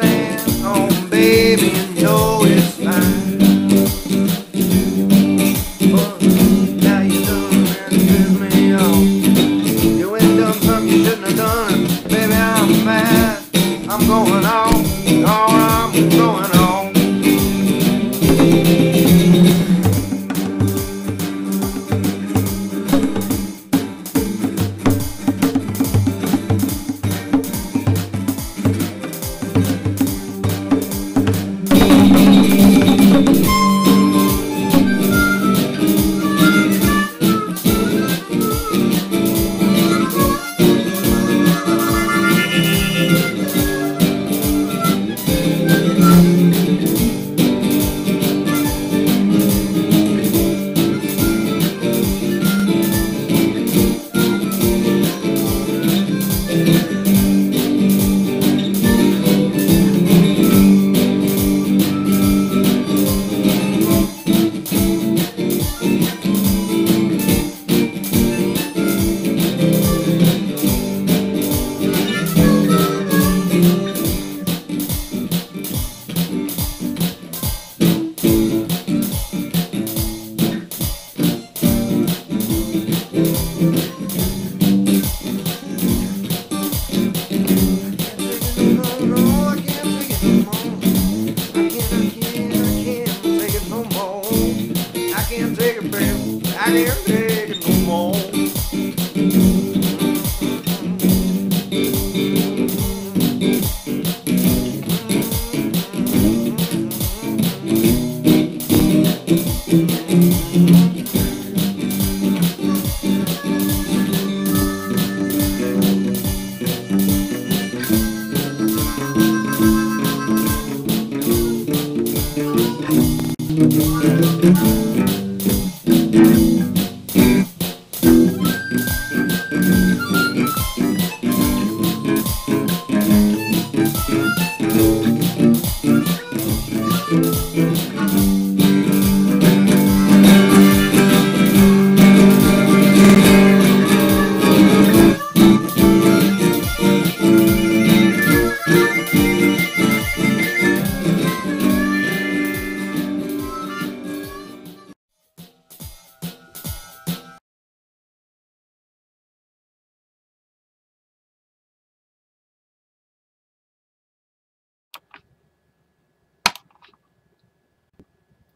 sand. Oh, baby, you know it's fine. But now you done and piss me off. You ain't done something you shouldn't have done. Baby, I'm mad. I'm going on. Oh, I'm going on.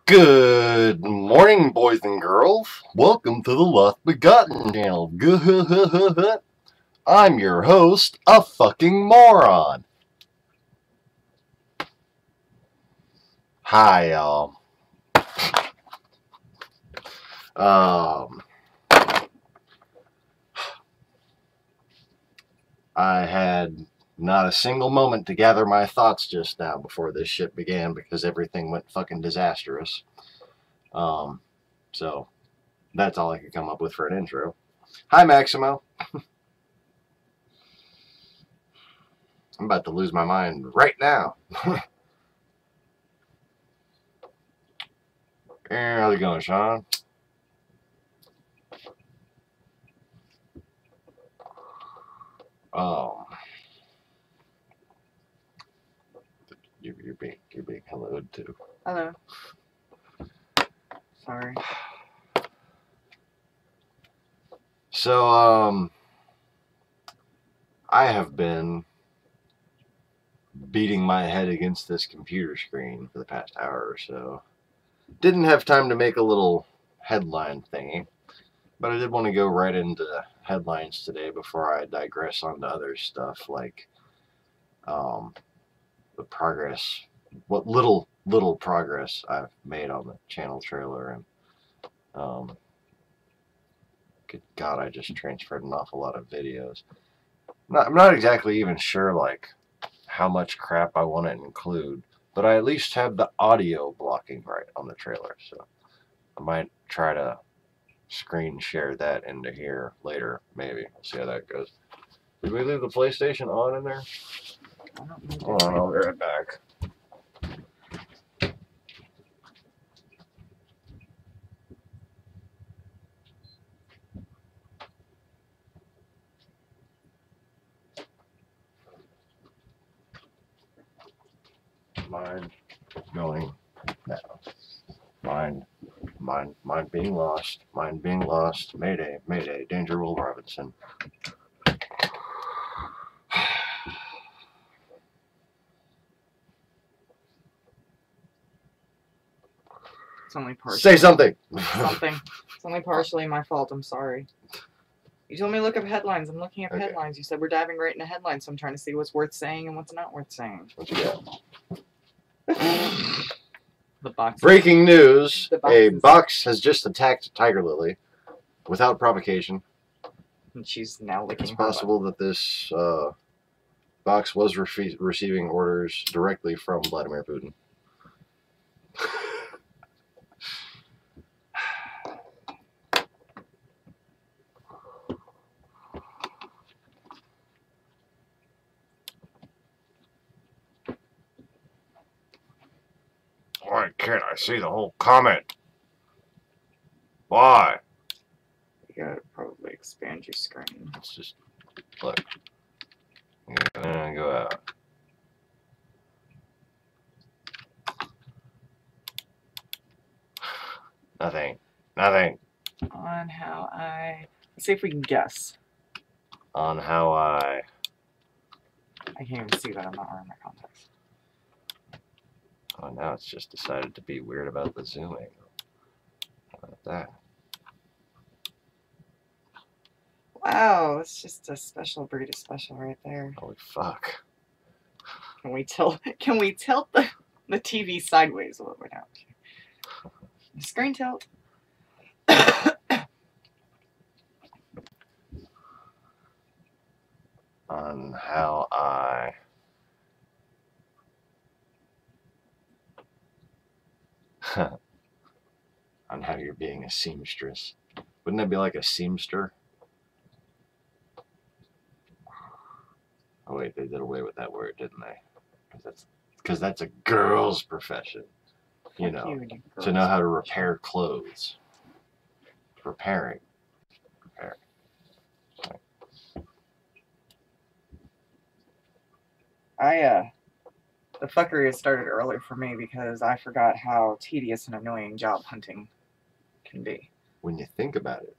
Good morning, boys and girls. Welcome to the Lost Begotten channel. Good. I'm your host, a fucking moron. Hi, y'all. I had not a single moment to gather my thoughts just now before this shit began because everything went fucking disastrous. So that's all I could come up with for an intro. Hi, Maximo. I'm about to lose my mind right now. Hey, how's it going, Sean? You're being helloed too. Hello. Sorry. So, I have been beating my head against this computer screen for the past hour or so. Didn't have time to make a little headline thingy, but I did want to go right into headlines today before I digress onto other stuff like the progress, what little progress I've made on the channel trailer, and good God, I just transferred an awful lot of videos. I'm not exactly even sure like how much crap I want to include, but I at least have the audio blocking right on the trailer, so I might try to screen share that into here later, maybe. We'll see how that goes. Did we leave the PlayStation on in there? Hold on, I'll be right back. Mind going now. Mind being lost. Mind being lost. Mayday, mayday. Danger, Will Robinson. It's only partially. Say something. Something. It's only partially my fault. I'm sorry. You told me to look up headlines. I'm looking up headlines. You said we're diving right into headlines, so I'm trying to see what's worth saying and what's not worth saying. What you got? The box. Breaking news. The A boxes. box has just attacked Tiger Lily without provocation. And she's now licking It's her possible that this box was receiving orders directly from Vladimir Putin. Why can't I see the whole comment? Why? You gotta probably expand your screen. Let's just look. And go out. Nothing. Nothing. On how I... Let's see if we can guess. On how I can't even see that. I'm not wearing my contacts. Oh, now it's just decided to be weird about the zooming. How about that? Wow, it's just a special breed of special right there. Holy fuck. Can we tilt the TV sideways a little bit now? Screen tilt. On how I on how you're being a seamstress. Wouldn't that be like a seamster? Oh wait, they did away with that word, didn't they? Because that's a girl's profession. You know, to know how to repair clothes. Repairing. Repair. The fuckery has started early for me because I forgot how tedious and annoying job hunting can be. When you think about it,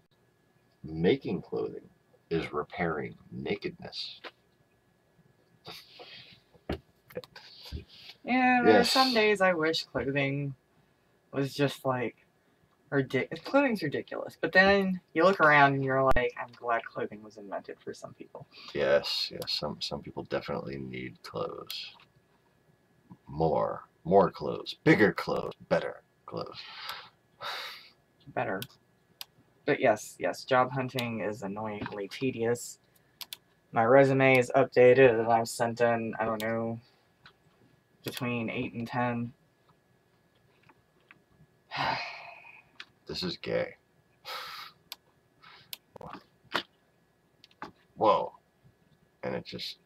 making clothing is repairing nakedness. Yeah, there are some days I wish clothing was just like clothing's ridiculous. But then you look around and you're like, I'm glad clothing was invented for some people. Yes, yes. Some people definitely need clothes. More clothes, bigger clothes, better clothes. Better. But yes, job hunting is annoyingly tedious. My resume is updated and I've sent in, I don't know, between 8 and 10. This is gay. Whoa. And it just...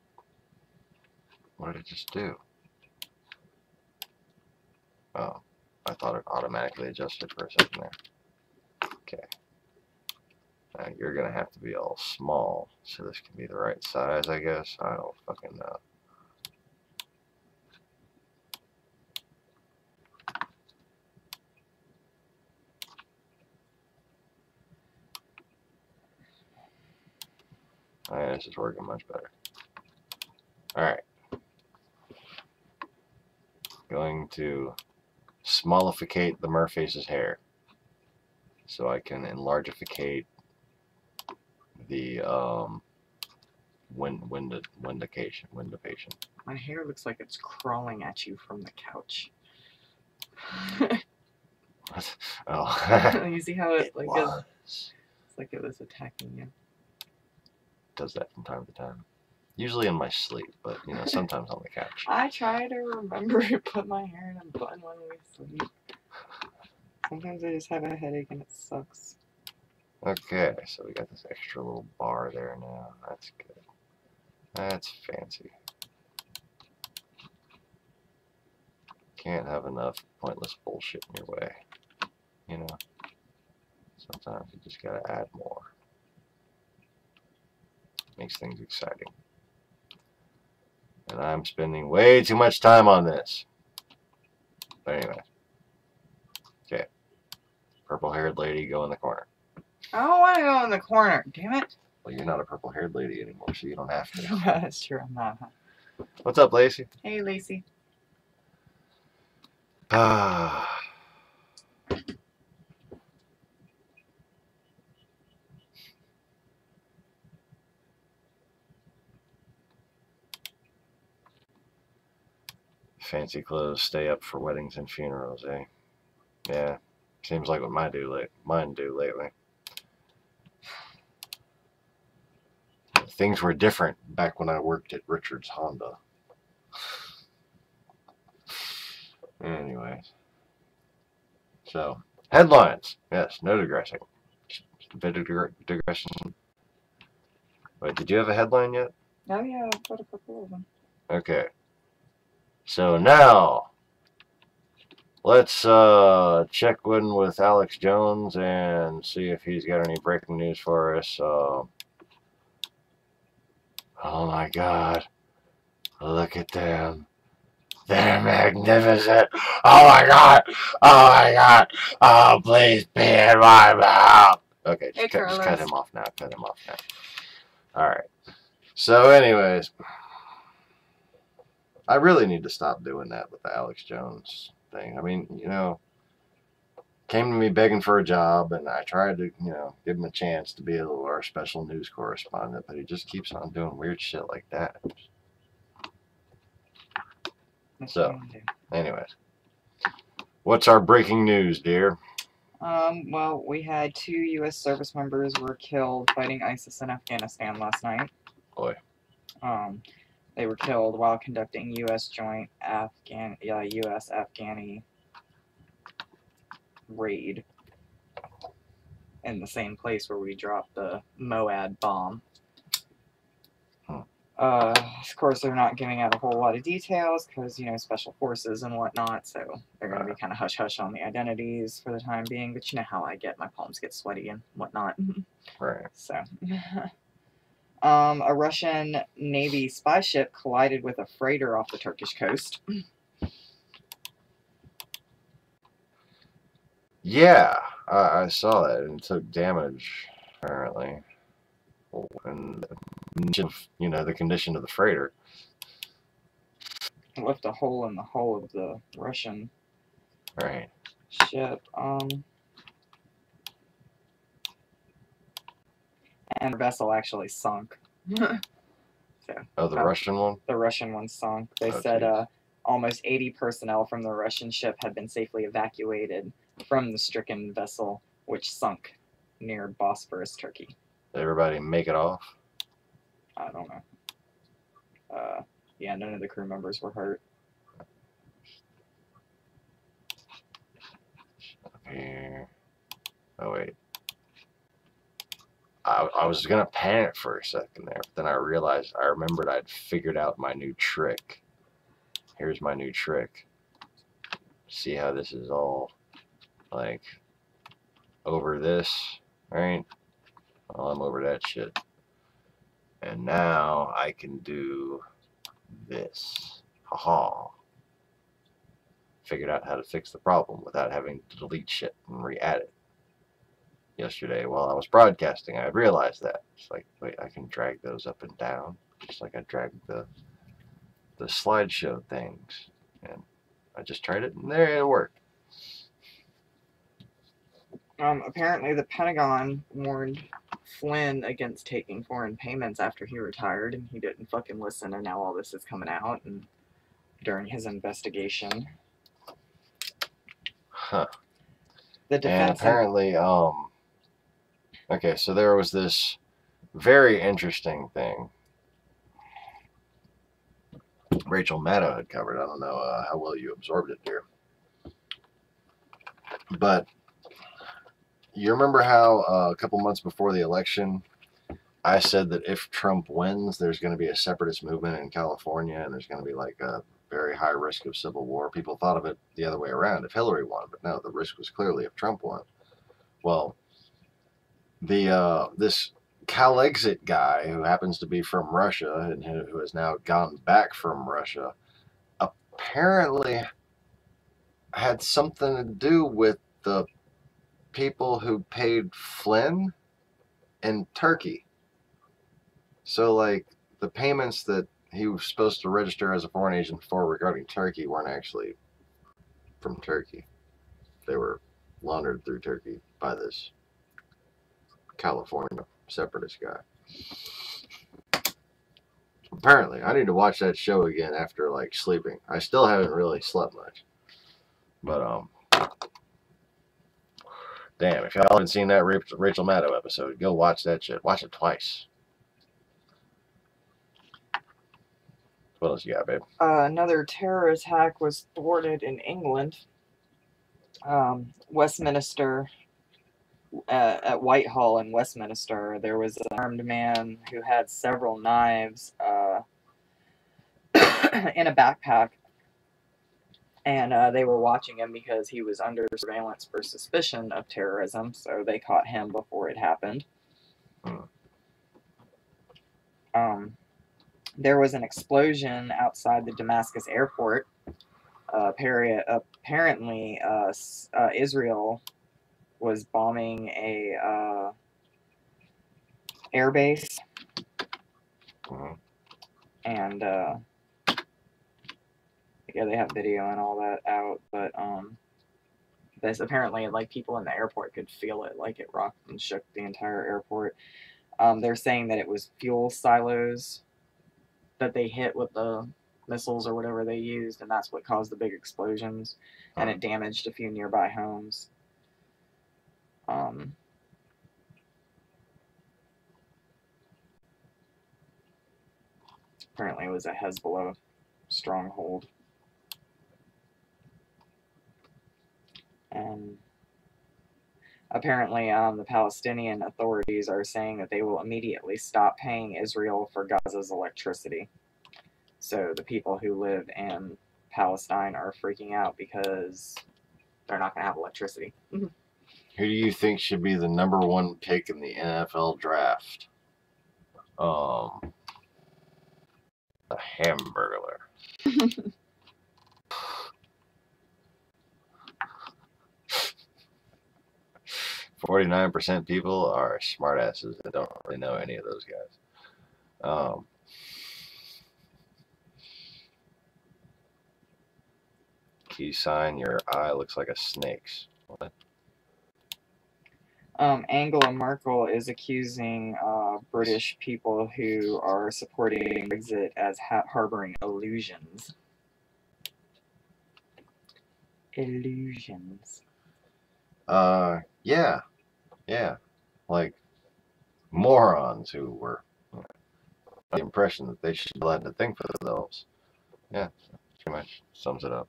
What did it just do? Oh, I thought it automatically adjusted for a second there. Okay. Now you're going to have to be all small, so this can be the right size, I guess. I don't fucking know. Alright, this is working much better. Alright. Going to smallificate the Merface's hair so I can enlargificate the windication. My hair looks like it's crawling at you from the couch. Oh. You see how it like was. it's like it was attacking you. Does that from time to time. Usually in my sleep, but you know, sometimes on the couch. I try to remember to put my hair in a bun when we sleep. Sometimes I just have a headache and it sucks. Okay, so we got this extra little bar there now. That's good. That's fancy. Can't have enough pointless bullshit in your way. You know? Sometimes you just gotta add more. Makes things exciting. And I'm spending way too much time on this. Anyway. Okay. Purple-haired lady, go in the corner. I don't want to go in the corner. Damn it. Well, you're not a purple-haired lady anymore, so you don't have to. That's true. I'm not. What's up, Lacey? Hey, Lacey. Ah. Fancy clothes stay up for weddings and funerals, eh? Yeah. Seems like what mine do lately. Things were different back when I worked at Richard's Honda. Anyways. So, headlines. Yes, no digressing. Just a bit of digression. Wait, did you have a headline yet? Oh, yeah, I've got a couple of them. Okay. So now, let's check in with Alex Jones and see if he's got any breaking news for us. Oh my God. Look at them. They're magnificent. Oh my God. Oh my God. Oh, please be in my mouth. Okay, just cut him off now. Cut him off now. Alright. So anyways, I really need to stop doing that with the Alex Jones thing. I mean, you know, came to me begging for a job, and I tried to, you know, give him a chance to be our special news correspondent, but he just keeps on doing weird shit like that. So, anyways, what's our breaking news, dear? Well, we had 2 U.S. service members were killed fighting ISIS in Afghanistan last night. Boy. They were killed while conducting U.S. joint U.S.-Afghani raid in the same place where we dropped the Moad bomb. Of course, they're not giving out a whole lot of details because, you know, special forces and whatnot, so they're going to be kind of hush-hush on the identities for the time being, but you know how I get. My palms get sweaty and whatnot. Right. So, a Russian Navy spy ship collided with a freighter off the Turkish coast. Yeah, I saw that, and it took damage, apparently. And, you know, the condition of the freighter. It left a hole in the hull of the Russian ship. And the vessel actually sunk. So, oh, the Russian one? The Russian one sunk. They said almost 80 personnel from the Russian ship had been safely evacuated from the stricken vessel, which sunk near Bosphorus, Turkey. Did everybody make it off? I don't know. Yeah, none of the crew members were hurt. Here. Oh, wait. I was going to panic for a second there, but then I remembered I'd figured out my new trick. Here's my new trick. See how this is all, like, over this, right? Well, I'm over that shit. And now I can do this. Haha. Figured out how to fix the problem without having to delete shit and re-add it. Yesterday while I was broadcasting, I realized that. It's like, wait, I can drag those up and down, just like I dragged the slideshow things. And I just tried it, and there it worked. Apparently the Pentagon warned Flynn against taking foreign payments after he retired, and he didn't fucking listen, and now all this is coming out and during his investigation. Huh. The defense and apparently, okay, so there was this very interesting thing Rachel Maddow had covered. I don't know how well you absorbed it here. But you remember how a couple months before the election, I said that if Trump wins, there's going to be a separatist movement in California, and there's going to be like a very high risk of civil war. People thought of it the other way around, if Hillary won, but no, the risk was clearly if Trump won. Well, this CalExit guy, who happens to be from Russia and who has now gone back from Russia, apparently had something to do with the people who paid Flynn in Turkey. So, like, the payments that he was supposed to register as a foreign agent for regarding Turkey weren't actually from Turkey. They were laundered through Turkey by this California separatist guy. Apparently, I need to watch that show again after, like, sleeping. I still haven't really slept much. But, damn, if y'all haven't seen that Rachel Maddow episode, go watch that shit. Watch it twice. What else you got, babe? Another terror attack was thwarted in England. Westminster, at Whitehall in Westminster, there was an armed man who had several knives in a backpack. And they were watching him because he was under surveillance for suspicion of terrorism, so they caught him before it happened. There was an explosion outside the Damascus airport. Apparently, Israel was bombing a airbase, and yeah, they have video and all that out, but this apparently, like, people in the airport could feel it, like it rocked and shook the entire airport. They're saying that it was fuel silos that they hit with the missiles or whatever they used, and that's what caused the big explosions, and it damaged a few nearby homes. Apparently it was a Hezbollah stronghold. And apparently the Palestinian authorities are saying that they will immediately stop paying Israel for Gaza's electricity. So the people who live in Palestine are freaking out because they're not going to have electricity. Who do you think should be the #1 pick in the NFL draft? The Hamburglar. 49% people are smartasses that don't really know any of those guys. Key sign, your eye looks like a snake's. What? Angela Merkel is accusing British people who are supporting Brexit as harboring illusions. Illusions. Yeah. Like morons who were the impression that they should be allowed to think for themselves. Yeah, pretty much sums it up.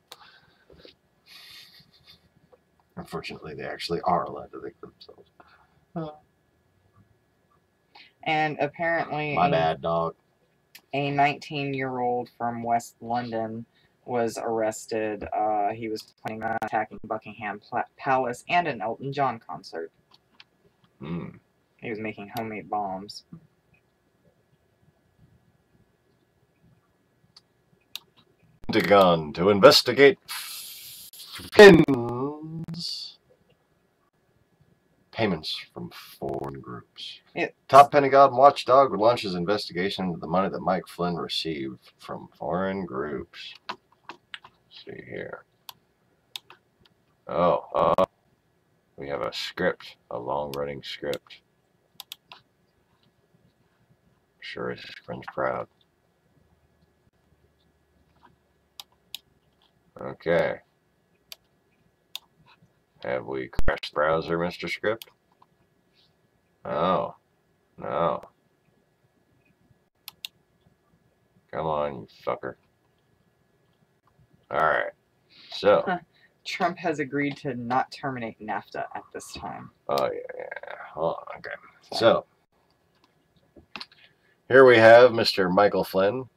Unfortunately, they actually are allowed to think for themselves. And apparently, my bad, dog. A 19-year-old from West London was arrested. He was planning on attacking Buckingham Palace and an Elton John concert. He was making homemade bombs. Pentagon to investigate payments from foreign groups. Top Pentagon watchdog launches investigation into the money that Mike Flynn received from foreign groups. Let's see here. We have a script, a long-running script. Sure is cringe proud. Okay. Have we crashed the browser, Mr. Script? Oh, no. Come on, you fucker. Alright, so. Trump has agreed to not terminate NAFTA at this time. Oh, yeah. Hold on, okay. So, here we have Mr. Michael Flynn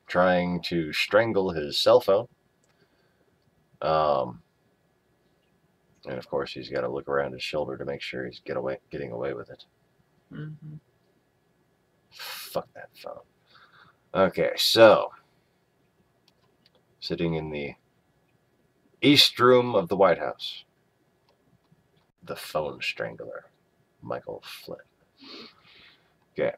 trying to strangle his cell phone. And of course, he's got to look around his shoulder to make sure he's getting away with it. Fuck that phone. Okay, so sitting in the East Room of the White House. The phone strangler, Michael Flynn. Okay.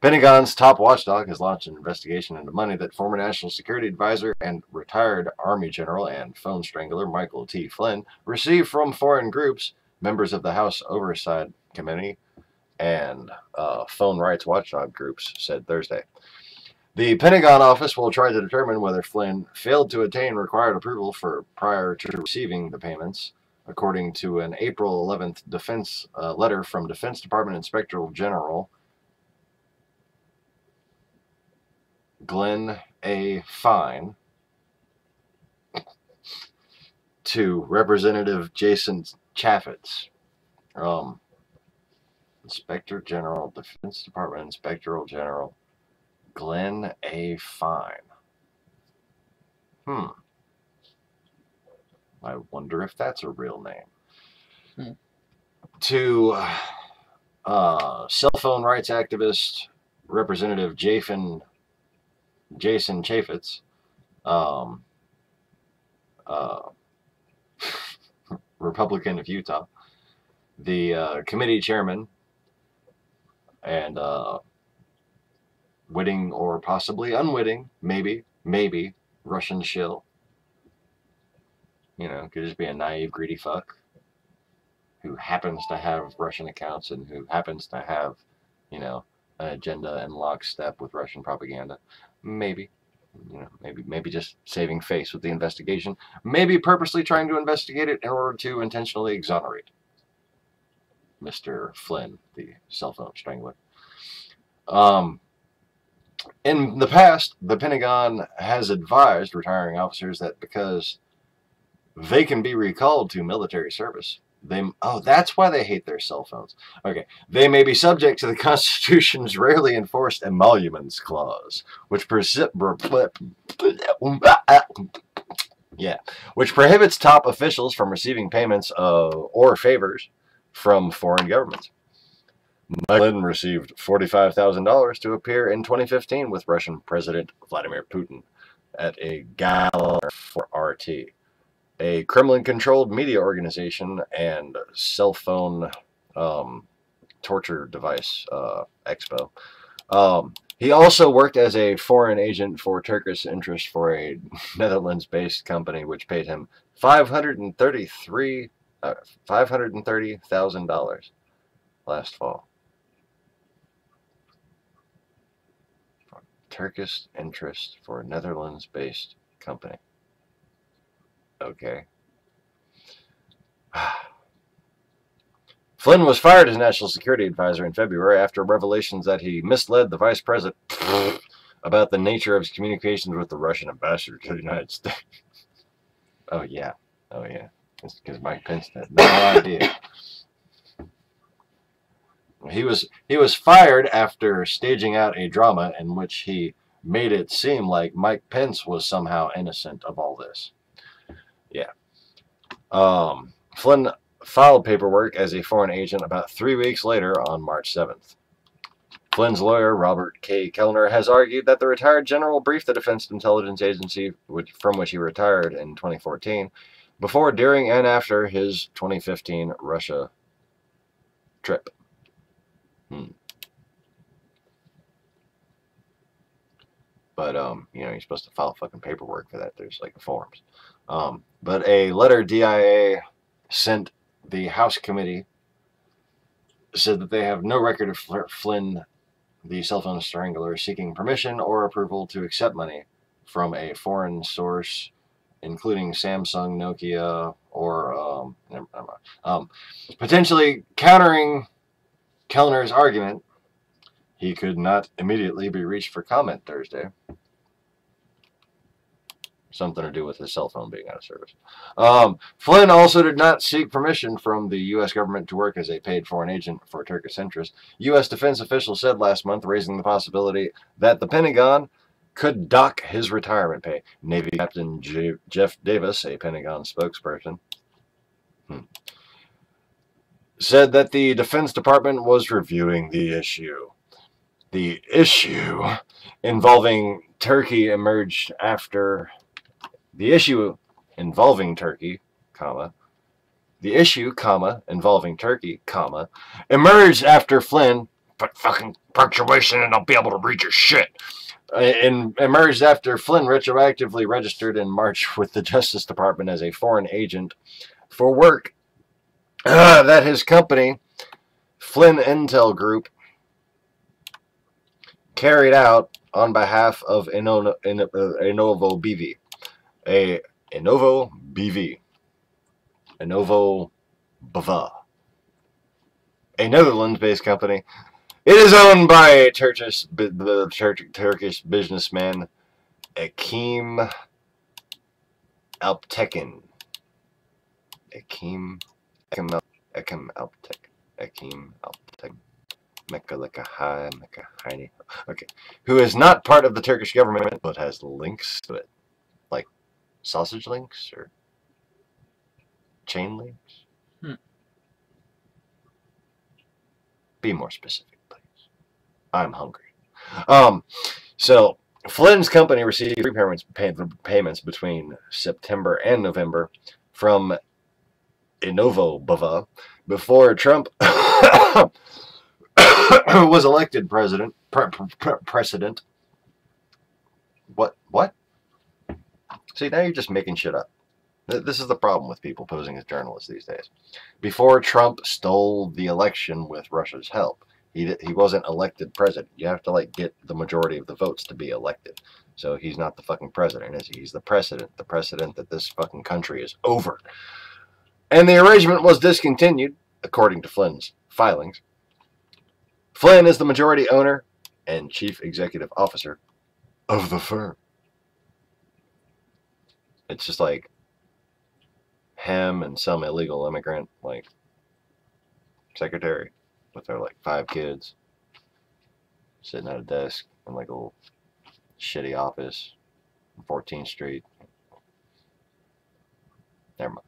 Pentagon's top watchdog has launched an investigation into money that former National Security Advisor and retired Army General and phone strangler Michael T. Flynn received from foreign groups, members of the House Oversight Committee, and phone rights watchdog groups, said Thursday. The Pentagon office will try to determine whether Flynn failed to attain required approval prior to receiving the payments, according to an April 11th defense letter from Defense Department Inspector General Glenn A. Fine to Representative Jason Chaffetz. Inspector General, Defense Department Inspector General Glenn A. Fine. I wonder if that's a real name. To cell phone rights activist Representative Jason Chaffetz, Republican of Utah, the committee chairman, and witting or possibly unwitting, maybe, Russian shill. You know, could just be a naive, greedy fuck who happens to have Russian accounts and who happens to have, you know, an agenda in lockstep with Russian propaganda. Maybe. You know, maybe just saving face with the investigation. Maybe purposely trying to investigate it in order to intentionally exonerate Mr. Flynn, the cell phone strangler. In the past, the Pentagon has advised retiring officers that because they can be recalled to military service, that's why they hate their cell phones. Okay, they may be subject to the Constitution's rarely enforced emoluments clause, which prohibits top officials from receiving payments or favors from foreign governments. Flynn received $45,000 to appear in 2015 with Russian President Vladimir Putin at a gala for RT, a Kremlin-controlled media organization and cell phone torture device expo. He also worked as a foreign agent for Turkish interest for a Netherlands-based company, which paid him $530,000 last fall. Turkish interest for a Netherlands-based company. Okay. Flynn was fired as National Security Advisor in February after revelations that he misled the Vice President about the nature of his communications with the Russian ambassador to the United States. Oh, yeah. It's because Mike Pence had no idea. He was fired after staging out a drama in which he made it seem like Mike Pence was somehow innocent of all this. Yeah. Flynn filed paperwork as a foreign agent about 3 weeks later on March 7th. Flynn's lawyer, Robert K. Kellner, has argued that the retired general briefed the Defense Intelligence Agency from which he retired in 2014 before, during, and after his 2015 Russia trip. But, you know, you're supposed to file fucking paperwork for that. There's, like, forms. But a letter DIA sent the House committee said that they have no record of Flynn, the cell phone strangler, seeking permission or approval to accept money from a foreign source, including Samsung, Nokia, or, potentially countering Kellner's argument. He could not immediately be reached for comment Thursday. Something to do with his cell phone being out of service. Flynn also did not seek permission from the U.S. government to work as a paid foreign agent for Turkish interests. U.S. defense officials said last month, raising the possibility that the Pentagon could dock his retirement pay. Navy Captain Jeff Davis, a Pentagon spokesperson, said that the Defense Department was reviewing the issue. The issue involving Turkey emerged after The issue involving Turkey, comma, the issue, comma, involving Turkey, comma, emerged after Flynn, put fucking punctuation and I'll be able to read your shit, emerged after Flynn retroactively registered in March with the Justice Department as a foreign agent for work that his company, Flynn Intel Group, carried out on behalf of Enovo BV. Enovo BV. Enovo BV. A Netherlands-based company. It is owned by Turkish businessman Ekim Alptekin. Ekim Alptekin. Okay. Who is not part of the Turkish government, but has links to it. Like sausage links or chain links? Be more specific, please. I'm hungry. So Flynn's company received payments between September and November from Enovo BV before Trump was elected president. Precedent. What? See, now you're just making shit up. This is the problem with people posing as journalists these days. Before Trump stole the election with Russia's help, he wasn't elected president. You have to like get the majority of the votes to be elected. So he's not the fucking president, is he? He's the precedent. The precedent that this fucking country is over. And the arrangement was discontinued, according to Flynn's filings. Flynn is the majority owner and chief executive officer of the firm. It's just like him and some illegal immigrant, like, secretary with their, like, 5 kids sitting at a desk in, like, a little shitty office on 14th Street. Never mind.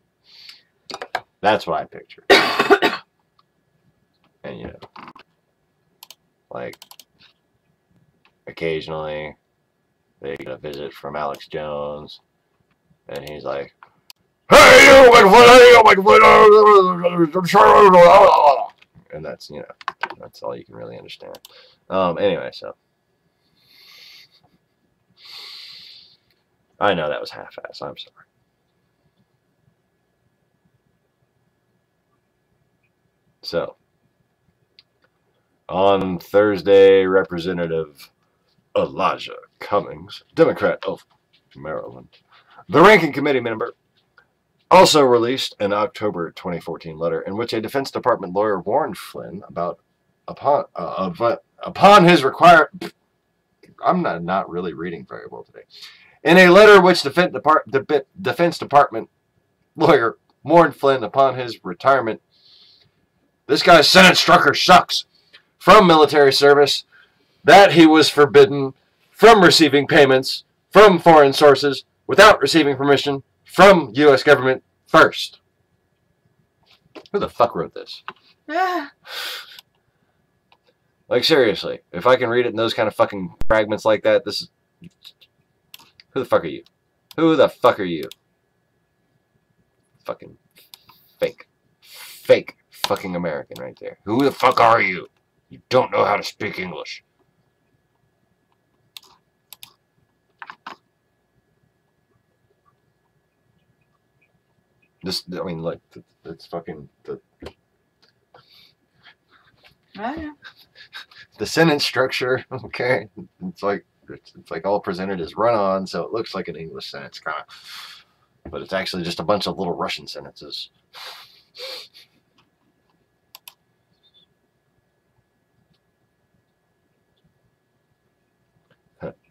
That's what I picture. And, you know, like, occasionally they get a visit from Alex Jones, and he's like, "Hey, you, and that's, you know, that's all you can really understand. Anyway, so I know that was half-assed. I'm sorry. So, on Thursday, Representative Elijah Cummings, Democrat of Maryland, the ranking committee member, also released an October 2014 letter in which a Defense Department lawyer warned Flynn about upon his requirement. I'm not really reading very well today. In a letter which Defense Department lawyer warned Flynn upon his retirement, this guy's sentence structure sucks, from military service, that he was forbidden from receiving payments from foreign sources without receiving permission from U.S. government first. Who the fuck wrote this? Like, seriously, if I can read it in those kind of fucking fragments like that, this is... Who the fuck are you? Who the fuck are you? Fucking fake fucking American right there. Who the fuck are you? You don't know how to speak English. This, I mean, like, it's fucking the sentence structure. Okay, it's like all presented as run-on, so it looks like an English sentence, kind of, but it's actually just a bunch of little Russian sentences.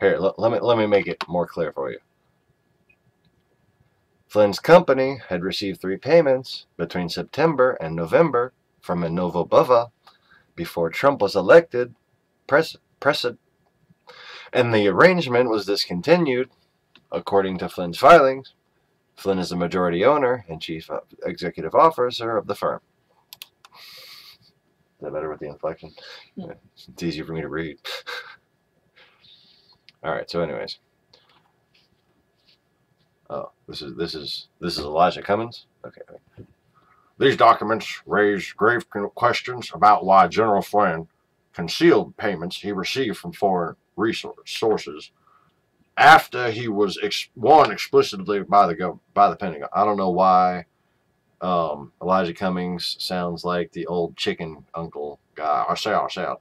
Here, let me make it more clear for you. Flynn's company had received 3 payments between September and November from Enovo BV before Trump was elected president, and the arrangement was discontinued, according to Flynn's filings. Flynn is the majority owner and chief executive officer of the firm. Is that better with the inflection? Yeah. It's easier for me to read. Alright, so anyways. Oh, this is Elijah Cummings. Okay. These documents raise grave questions about why General Flynn concealed payments he received from foreign sources after he was warned explicitly by the Pentagon. I don't know why Elijah Cummings sounds like the old chicken uncle guy. I say,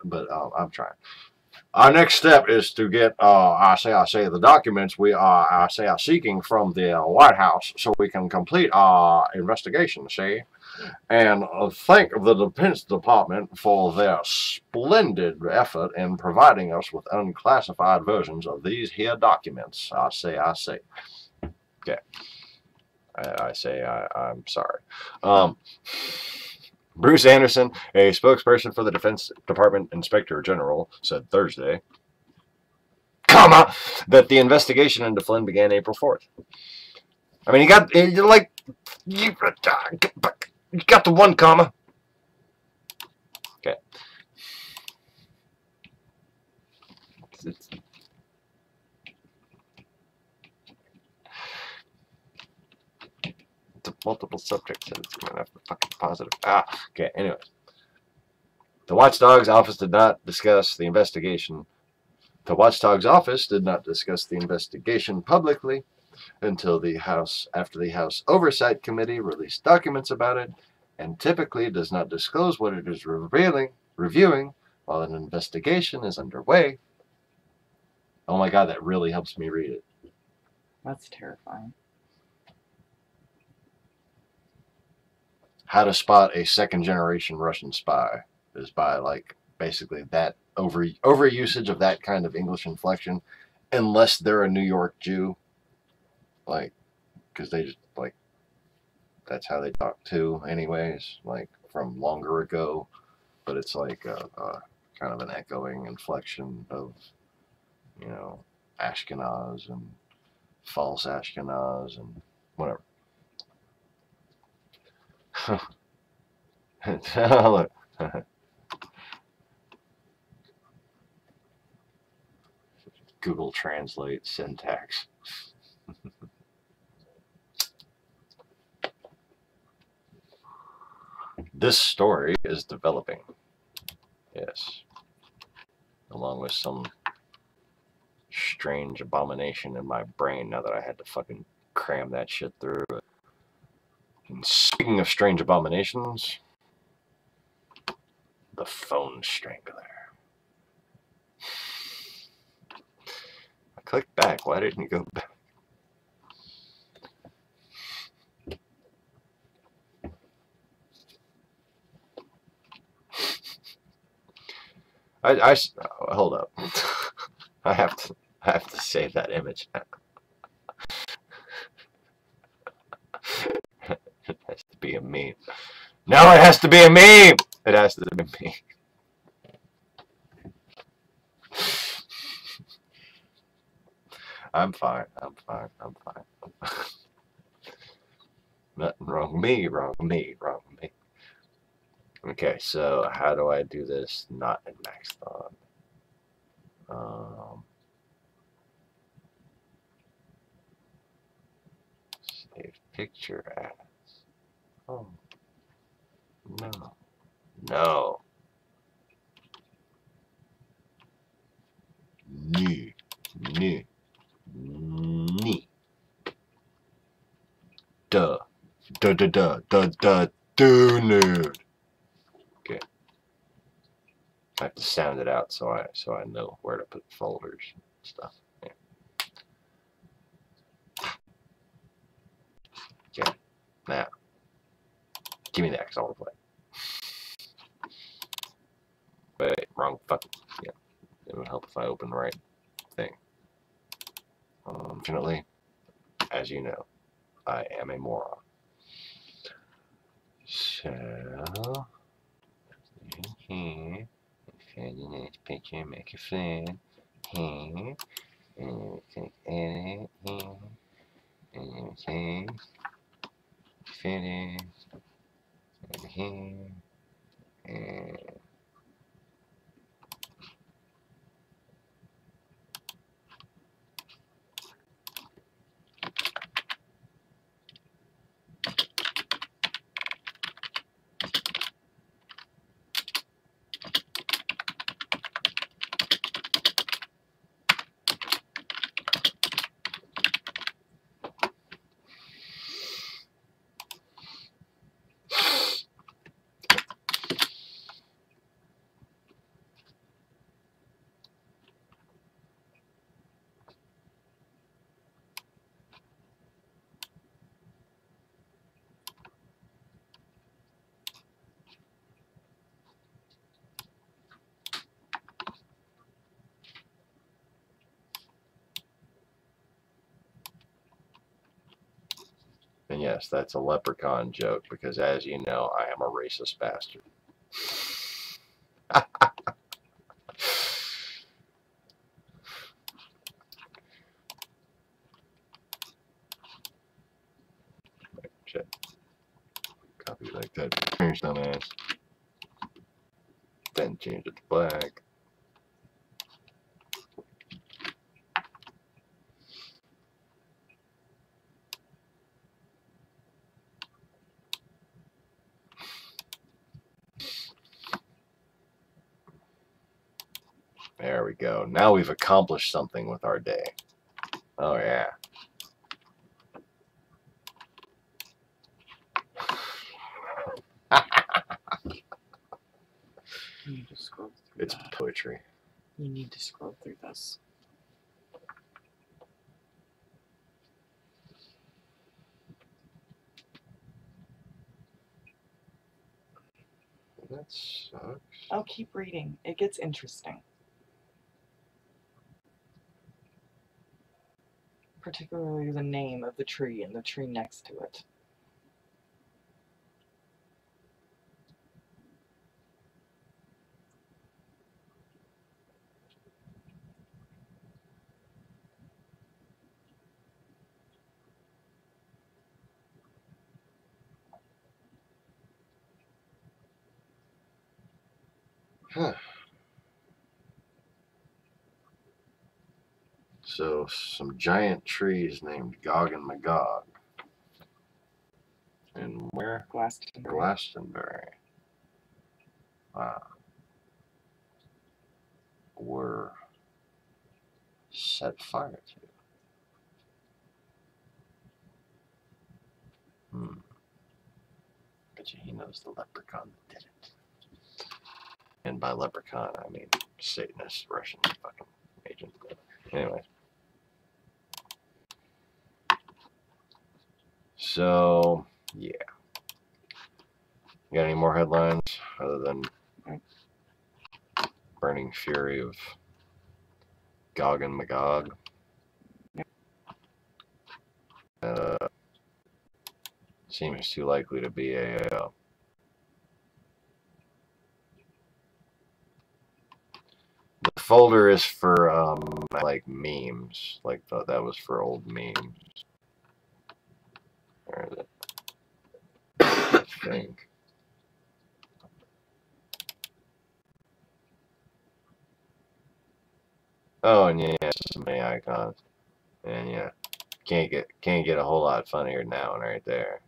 but I'm trying. Our next step is to get, the documents we are seeking from the White House so we can complete our investigation, see? And thank the Defense Department for their splendid effort in providing us with unclassified versions of these here documents. I say. Okay. I'm sorry. Bruce Anderson, a spokesperson for the Defense Department Inspector General, said Thursday, that the investigation into Flynn began April 4th. I mean, you got the one comma. Okay. It's a multiple subject, so it's going to have to fucking positive. Okay, anyways. The Watchdog's office did not discuss the investigation. The Watchdog's office did not discuss the investigation publicly until after the House Oversight Committee released documents about it, and typically does not disclose what it is reviewing while an investigation is underway. Oh my God, that really helps me read it. That's terrifying. How to spot a second-generation Russian spy is by, like, basically that overusage of that kind of English inflection, unless they're a New York Jew, like, because they just, like, that's how they talk too, anyways, like, from longer ago, but it's like kind of an echoing inflection of, you know, Ashkenaz and false Ashkenaz and whatever. Look. Google Translate syntax. This story is developing. Yes. Along with some strange abomination in my brain now that I had to fucking cram that shit through. And speaking of strange abominations, the phone strangler. I clicked back. Why didn't you go back? Hold up. I have to save that image. It has to be a meme. No, it has to be a meme. It has to be a meme. I'm fine. Nothing wrong with me. Wrong with me. Okay, so how do I do this not in Maxthon? Save picture as. Oh. No. Ni. Duh, nude. Okay. I have to sound it out so I know where to put folders and stuff. Yeah. Okay. Now, give me that because I want to play. Wait, wrong fucking. Yeah. It would help if I open the right thing. Unfortunately, as you know, I am a moron. So, here, find a nice picture, make it flat. Here, and click edit here, and okay, finish, over here, and And yes, that's a leprechaun joke because, as you know, I am a racist bastard. Shit. Copy like that. Change dumbass. Then change it to black. There we go. Now we've accomplished something with our day. Oh, yeah. You need to scroll through It's that. poetry. You need to scroll through this. That sucks. I'll keep reading. It gets interesting. Particularly the name of the tree and the tree next to it. Huh. So, some giant trees named Gog and Magog. And where? Glastonbury. Glastonbury. Wow. Were set fire to. Bet you he knows the leprechaun that did it. And by leprechaun, I mean Satanist, Russian fucking agent. Anyway. So, yeah. You got any more headlines other than Burning Fury of Gog and Magog? Seems too likely to be a the folder is for like memes, like that was for old memes. Where is it? I think. Oh, and yeah, so many icons, and yeah, can't get a whole lot funnier than that one right there.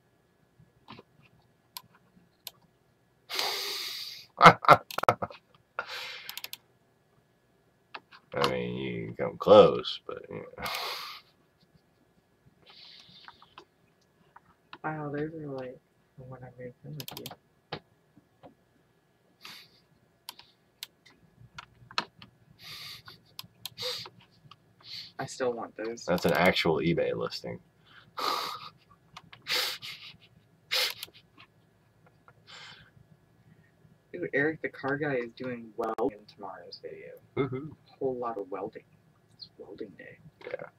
I mean, you can come close, but you know. Wow, those are like from when I moved in with you. I still want those. That's an actual eBay listing. Ooh, Eric the car guy is doing welding in tomorrow's video. Woohoo! A whole lot of welding. It's welding day. Yeah.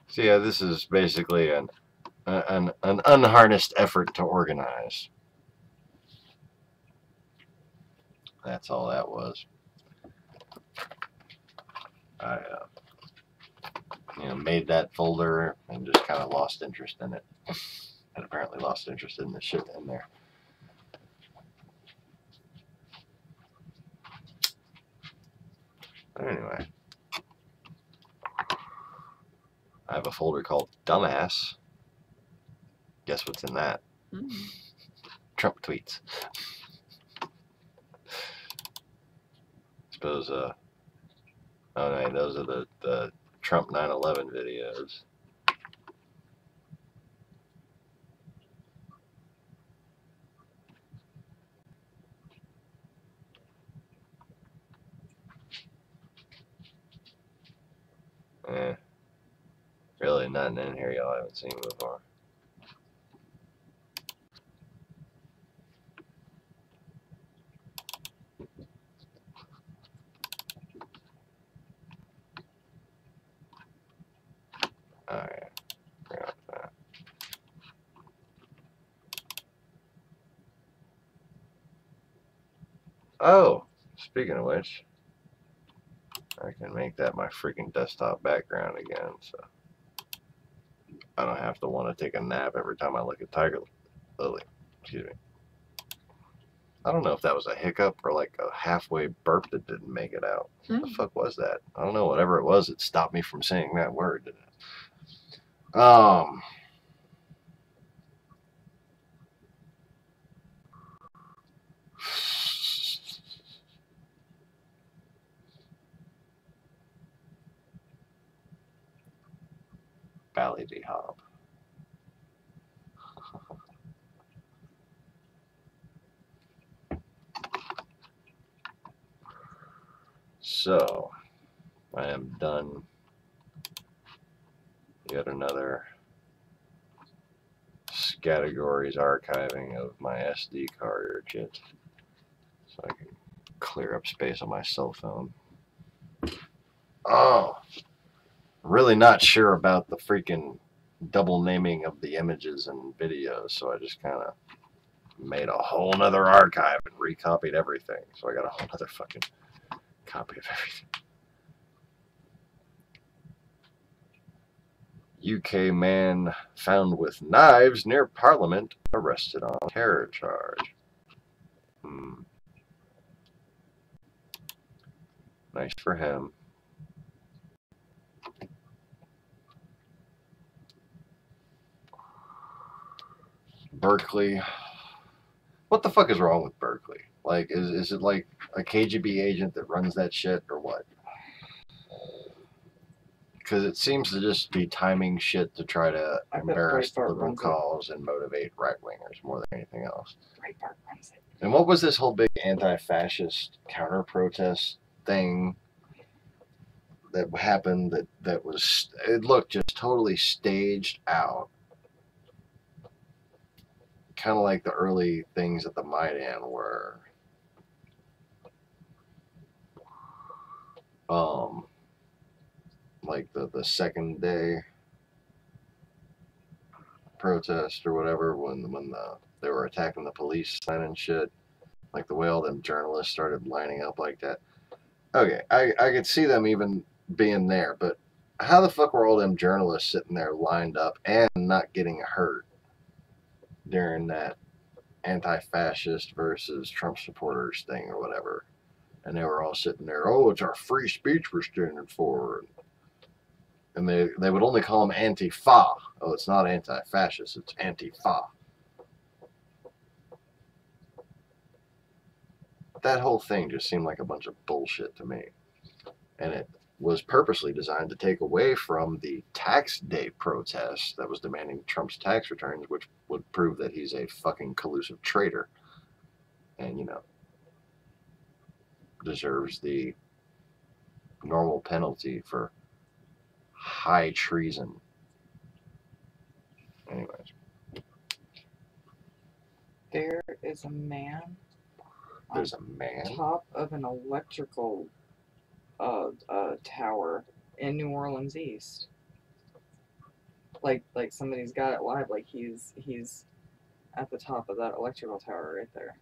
So yeah, this is basically an unharnessed effort to organize. That's all that was. I made that folder and just kind of lost interest in it, and apparently lost interest in the shit in there. But anyway, I have a folder called Dumbass. Guess what's in that? Trump tweets. Suppose oh no, those are the Trump 9/11 videos. Really nothing in here y'all haven't seen before. Oh yeah, forgot that. Oh, speaking of which, I can make that my freaking desktop background again, so I don't have to want to take a nap every time I look at Tiger Lily. Excuse me. I don't know if that was a hiccup or like a halfway burp that didn't make it out. What the fuck was that? I don't know. Whatever it was, it stopped me from saying that word, didn't it? Bally D Hob. So, I am done yet another categories archiving of my SD card shit, so I can clear up space on my cell phone. Oh, really not sure about the freaking double naming of the images and videos, so I just kind of made a whole nother archive and recopied everything. So I got a whole nother fucking copy of everything. UK man found with knives near Parliament arrested on terror charge. Nice for him. Berkeley. What the fuck is wrong with Berkeley? Like, is it like a KGB agent that runs that shit or what? Because it seems to just be timing shit to try to embarrass the liberal cause and motivate right-wingers more than anything else. Breitbart runs it. And what was this whole big anti-fascist counter-protest thing that happened that was, it looked just totally staged out. Kind of like the early things at the Maidan were. Like the second day protest or whatever, when they were attacking the police sign and shit, like the way all them journalists started lining up like that. Okay, I could see them even being there, but how the fuck were all them journalists sitting there lined up and not getting hurt during that anti-fascist versus Trump supporters thing or whatever? And they were all sitting there, oh, it's our free speech we're standing for. And they would only call them Antifa. Oh, it's not anti-fascist, it's Antifa. That whole thing just seemed like a bunch of bullshit to me. And it was purposely designed to take away from the tax day protest that was demanding Trump's tax returns, which would prove that he's a fucking collusive traitor. And, you know, deserves the normal penalty for high treason. Anyways. There is a man. There's a man? On top of an electrical tower in New Orleans East. Like somebody's got it live. Like he's at the top of that electrical tower right there.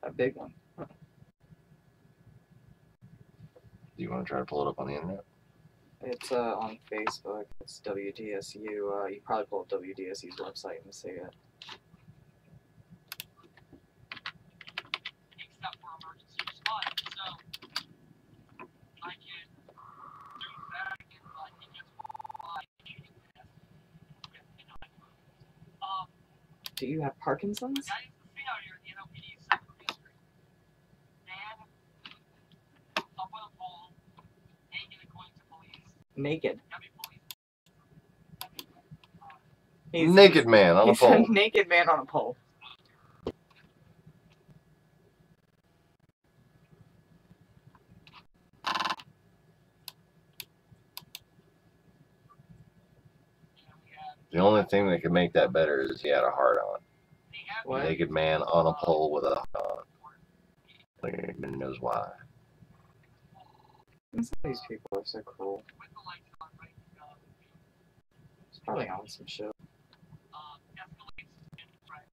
A big one. Huh. Do you want to try to pull it up on the internet? It's on Facebook. It's WDSU. You probably pull up WDSU's website and see it. Except for emergency response, so I can zoom back and it gets why shooting this with Do you have Parkinson's? the guy is the scene out here at the NOPD 7th District. Man up on a pole, naked according to police. Naked. Naked man on a He's pole. a naked man on a pole. The only thing that could make that better is he had a heart on. What? Naked man on a pole with a heart on. Like, nobody knows why. Some of these people are so cruel. Probably on some shit. Escalates in threat.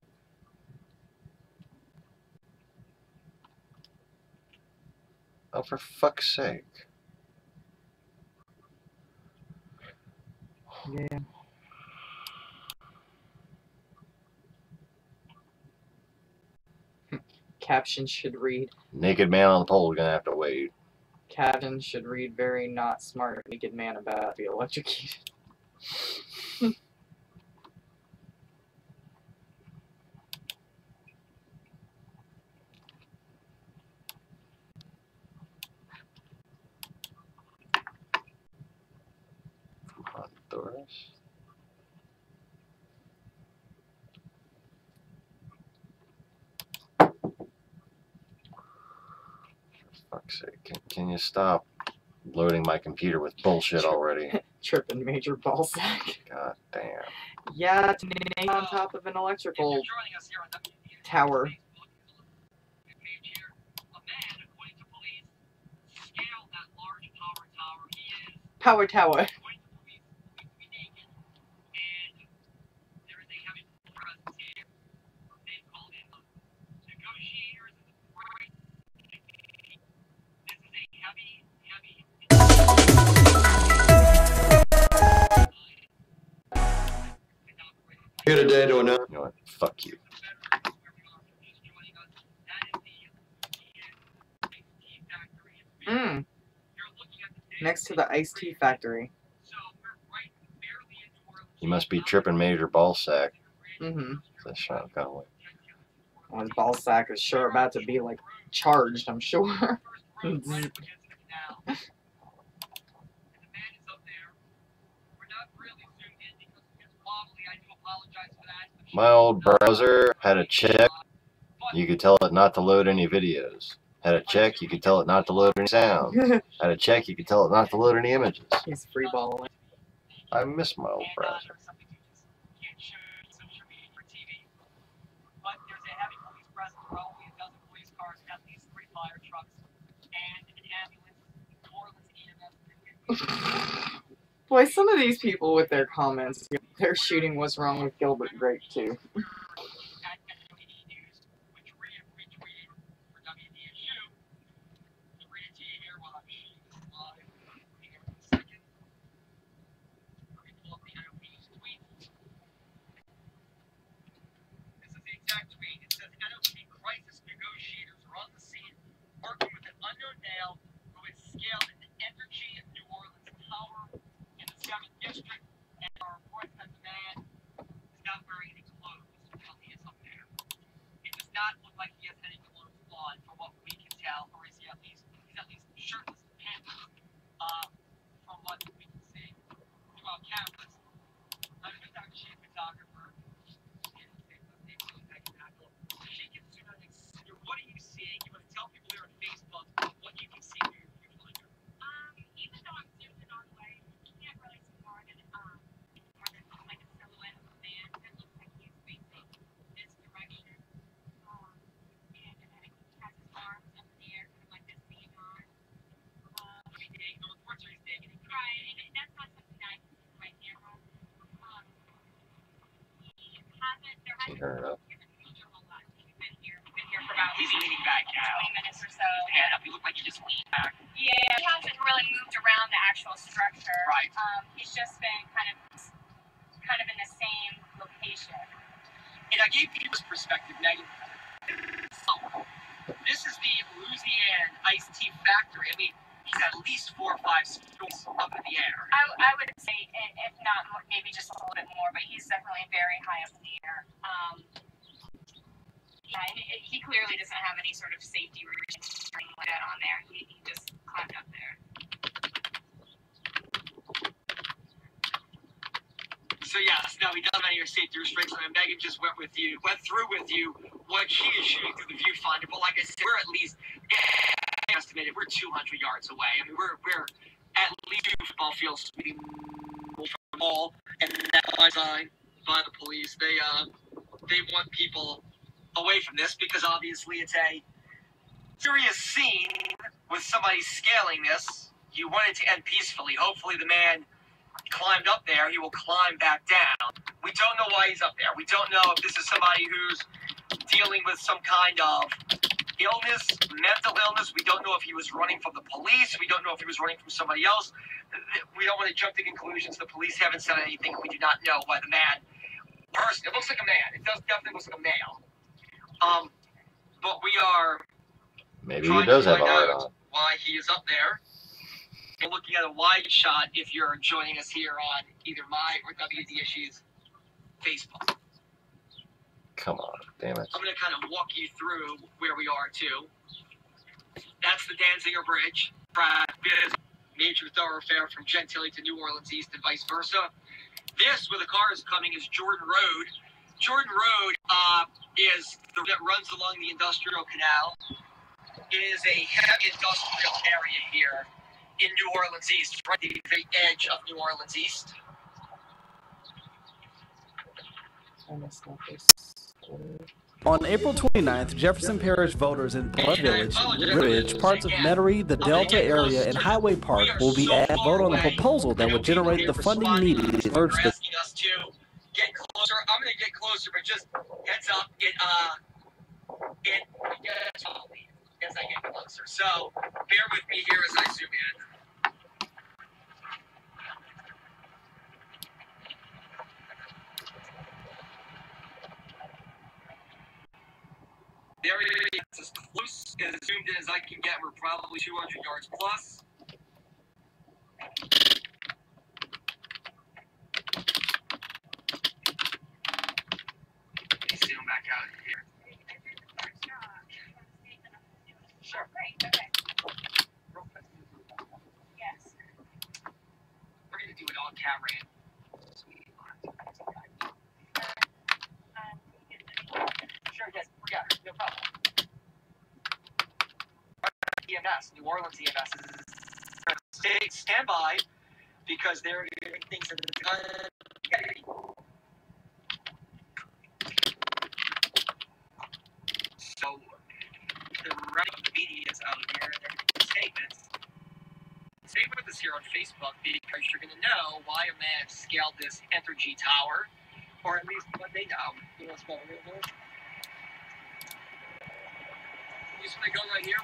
Oh, for fuck's sake. Yeah. Caption should read. Naked man on the pole is gonna have to wait. Captain should read, very not smart naked man about to be electrocuted. Honduras. For fuck's sake. Can you stop loading my computer with bullshit already? Tripping major ball sack. God damn. Yeah, it's naked on top of an electrical If you're joining us here on WDA tower. Facebook, the page here, a man, according to police, scaled that large power tower. He is, Power tower. according to police, believed to be naked, and there is a heavy presence here. They've called in negotiators and the price. This is a heavy. Here today to announce. You know what? Fuck you. Next to the iced tea factory. He must be tripping major ball sack. Mm-hmm. That's Sean Conway. Well, his ball sack is sure about to be like charged, I'm sure. My old browser had a check. You could tell it not to load any videos. Had a check. You could tell it not to load any sound. Had a check. You could tell it not to load any images. He's free balling. I miss my old browser. But there's a heavy police presence, probably a dozen police cars, at least 3 fire trucks, and an ambulance. New Orleans EMS. Boy, some of these people with their comments, they're shooting what's wrong with Gilbert Grape too. At WD News, which retweeted for WDSU. To read it to you here while I'm shooting this live. Hang on a second. Let me pull up the NOP's tweet. This is the exact tweet. It says NOP crisis negotiators are on the scene, working with an unknown male who has scaled an energy in New Orleans tower in the 7th district, and our report that the man is not wearing any clothes while he is up there. It does not look like he has any clothes on, from what we can tell, or is he at least shirtless and pantless, from what we can see throughout cameras. I'm with our chief photographer. What are you seeing? You want to tell people here on Facebook what you can see through your viewfinder? Even though I'm zoomed in all the way, you can't really see more than like a silhouette of a man that looks like he's facing this direction. And then he has his arms up in the air, kind of like this being on. The reports are he's taking it. Right, and that's not something that I can see right here. There hasn't Turn it up. given me a whole lot. He's been here for about He's leaning back now. 20 minutes or so. Hand up. He looked like he just leaned back. Yeah, he hasn't really moved around the actual structure. Right. He's just been kind of in the same location. And I gave you this perspective, Megan. So, this is the Louisiana iced tea factory. I mean, he's at least 4 or 5 stories up in the air. I would say, if not more, maybe just a little bit more, but he's definitely very high up in the air. Yeah, and he clearly doesn't have any sort of safety restrictions or anything like that on there. He just climbed up there. So yes, no, he doesn't have any safety restrictions. And Megan just went through with you what she is shooting through the viewfinder. But like I said, we're at least estimated we're 200 yards away. I mean, we're at least 2 football fields from the ball, and that's designed by the police. They want people away from this because obviously it's a serious scene with somebody scaling this. You want it to end peacefully. Hopefully the man climbed up there, he will climb back down. We don't know why he's up there. We don't know if this is somebody who's dealing with some kind of illness, mental illness. We don't know if he was running from the police. We don't know if he was running from somebody else. We don't want to jump to conclusions. The police haven't said anything. We do not know why the man person. It looks like a man. It does definitely look like a male. But we are Maybe he does have a heart on. Why he is up there. We're looking at a wide shot if you're joining us here on either my or WD Issues Facebook. Come on, damn it. I'm going to kind of walk you through where we are, too. That's the Danziger Bridge. Major thoroughfare from Gentilly to New Orleans East and vice versa. This, where the car is coming, is Jordan Road. Jordan Road is the road that runs along the Industrial Canal. It is a heavy industrial area here in New Orleans East, right at the very edge of New Orleans East. On April 29th, Jefferson Parish voters in Blood Village, Ridge, parts of Metairie, the Delta area, and Highway Park will be asked to vote on the proposal that would generate the funding needed to merge the. Asking us to get closer. I'm going to get closer, but just heads up, it gets as I get closer. So bear with me here as I zoom in. There it is, as close and as zoomed in as I can get. We're probably 200 yards plus. Let me zoom back out of here. Sure. Great. Okay. Yes. We're going to do it on camera. Sure, yes, yeah, no problem. EMS, New Orleans EMS is stand by because they're doing things that are so the running media's out here and they're making statements. Stay with us here on Facebook because you're going to know why a man scaled this Entergy tower, or at least what they know. You know what's going on? You just want to go right here?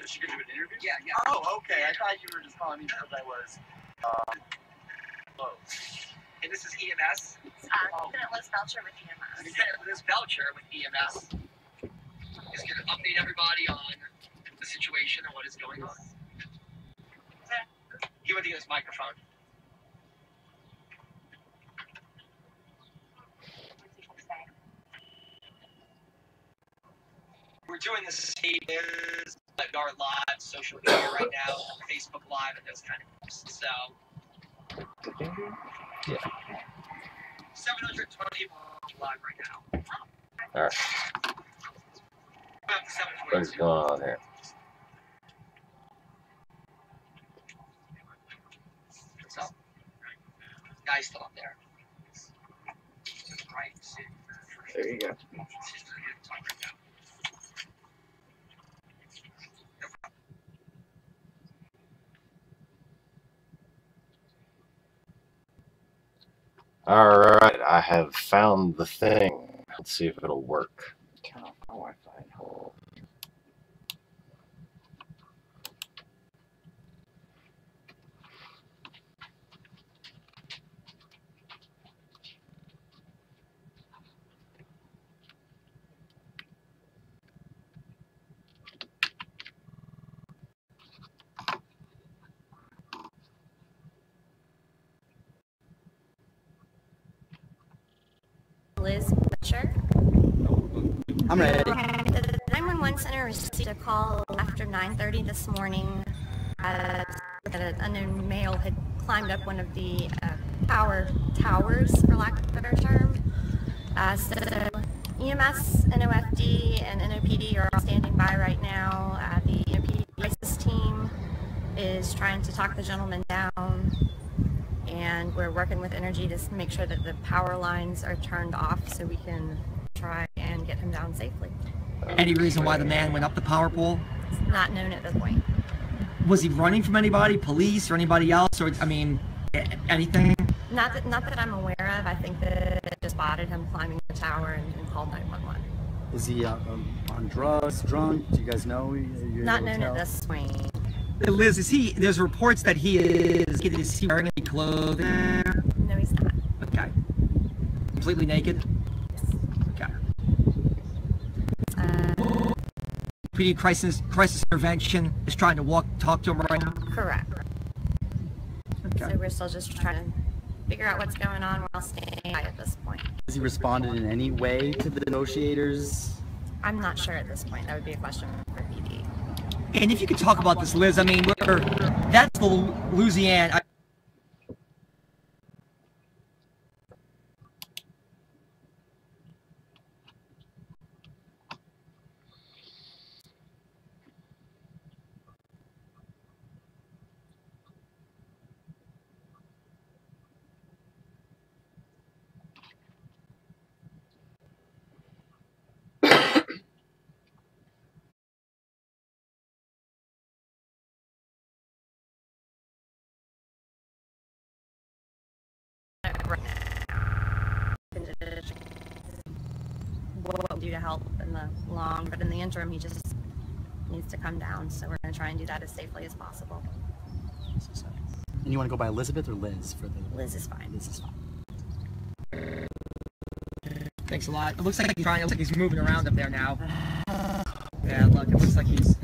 Is she going to do an interview? Yeah. Oh, okay. I thought you were just calling me because I was close. And this is EMS? Lieutenant Liz Belcher with EMS. Lieutenant Liz Belcher with EMS is going to update everybody on the situation and what is going on. He went to get his microphone. We're doing the same is our live social media right now, Facebook Live and those kind of things. So, Yeah. 720 people live right now. All right. What's going on here? So, guy's still up there. Right. There you go. All right, I have found the thing. Let's see if it'll work. Turn off my Wi-Fi. Hold. Liz Butcher. I'm ready. The 911 center received a call after 9:30 this morning that an unknown male had climbed up one of the power towers, for lack of a better term. So EMS, NOFD, and NOPD are all standing by right now. The NOPD crisis team is trying to talk the gentleman down. And we're working with Energy to make sure that the power lines are turned off so we can try and get him down safely. Any reason why the man went up the power pole? It's not known at this point. Was he running from anybody, police or anybody else, or I mean, anything? Not that I'm aware of. I think that it just spotted him climbing the tower and called 911. Is he on drugs, drunk? Do you guys know? Not known at this point. Liz, there's reports that is he wearing any clothing? No, he's not. Okay. Completely naked? Yes. Okay. PD crisis intervention is trying to talk to him right now? Correct. Okay. So we're still just trying to figure out what's going on while staying by at this point. Has he responded in any way to the negotiators? I'm not sure at this point. That would be a question for PD. And if you could talk about this, Liz, I mean, that's the Louisiana. Right now. What we'll do to help in the but in the interim, he just needs to come down. So we're going to try and do that as safely as possible. And you want to go by Elizabeth or Liz for the? Liz is fine. Liz is fine. Thanks a lot. It looks like he's moving around up there now. Yeah, look, it looks like he's.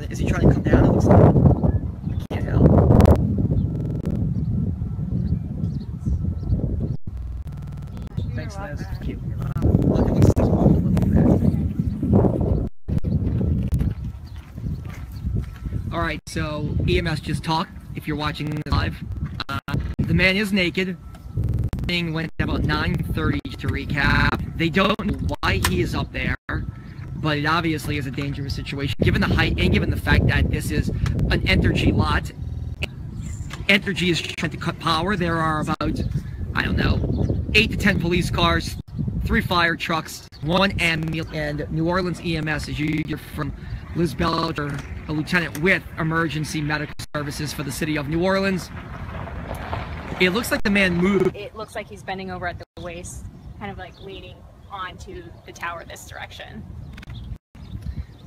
Is he trying to come down? It looks like. I can't help. Thanks, Liz. Thank you. Look, it looks like he's moving a little bit. All right, so EMS just talked. If you're watching this live, the man is naked. Thing went about 9:30 to recap. They don't know why he is up there, but it obviously is a dangerous situation given the height and given the fact that this is an Entergy lot. Entergy is trying to cut power. There are about, I don't know, 8 to 10 police cars, 3 fire trucks, 1 ambulance, and New Orleans EMS, as you hear from Liz Belcher, a lieutenant with emergency medical services for the city of New Orleans. It looks like the man moved. It looks like he's bending over at the waist, kind of like leaning onto the tower this direction.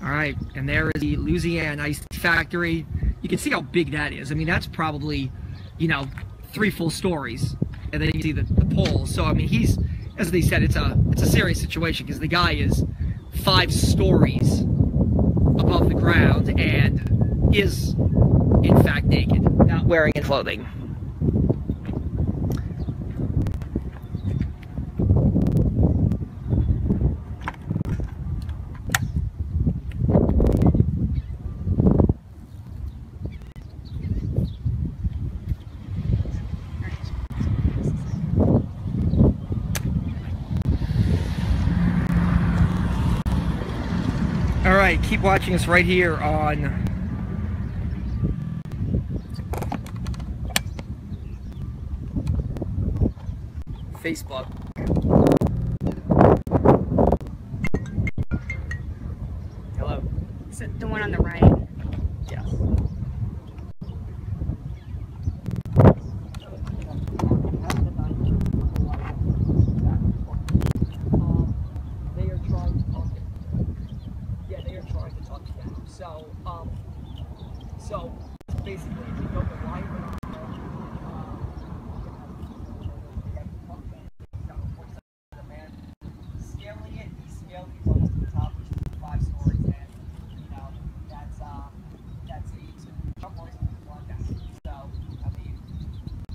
All right, and there is the Louisiana Ice Factory. You can see how big that is. I mean, that's probably, 3 full stories. And then you see the poles. So, I mean, he's, as they said, it's a serious situation because the guy is 5 stories above the ground and is, in fact, naked, not wearing any clothing. All right, keep watching us right here on Facebook. Hello. Is it the one on the right? Yes. They are trying to talk. Yeah, they are trying to talk to them. So basically, if you don't know why scaling it, he scaled these almost to the top, which is 5 stories, and that's a jump point like that. So I mean,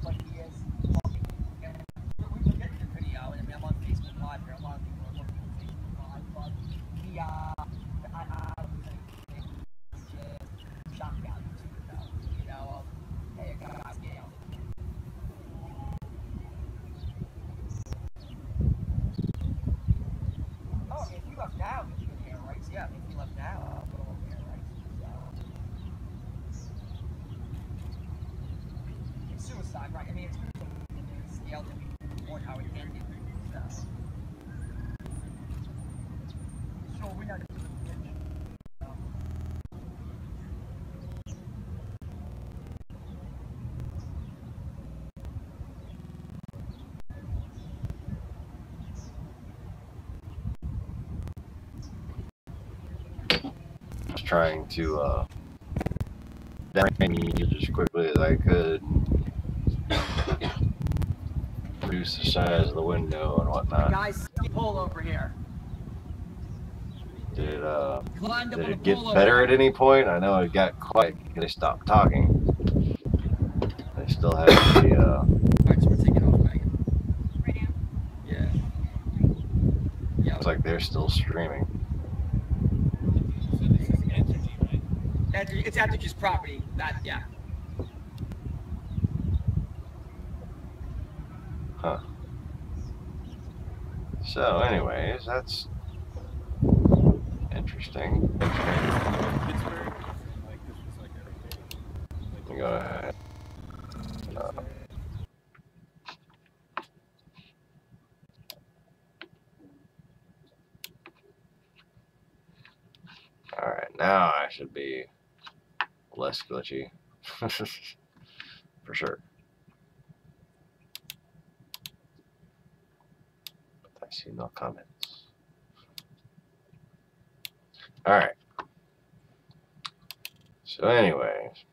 but he is walking, and we're getting the video, and I mean, I'm on Facebook Live here. A lot of people are looking at Facebook Live, but he I shock value to it though, hey, I got scale. Oh, if you left now, you can hear rights. Yeah, if you left now, I'll put over here rights. It's suicide, right? I mean, it's scaled to report how it ended. So. trying to drain as quickly as I could, reduce the size of the window and whatnot. Guys, pull over here. Did Climbed up on the it get pole better over at any point? I know it got quiet because they stopped talking. They still have the Alright, so we're taking off, Megan. Right now. Yeah. Yeah. looks like they're still streaming. So this is Entergy, right? It's Entergy's property. That, yeah. Huh. So anyways, that's interesting. Pittsburgh. Like this was like a. Go ahead. Alright, now I should be less glitchy. For sure. I see no comments. Alright. So anyways.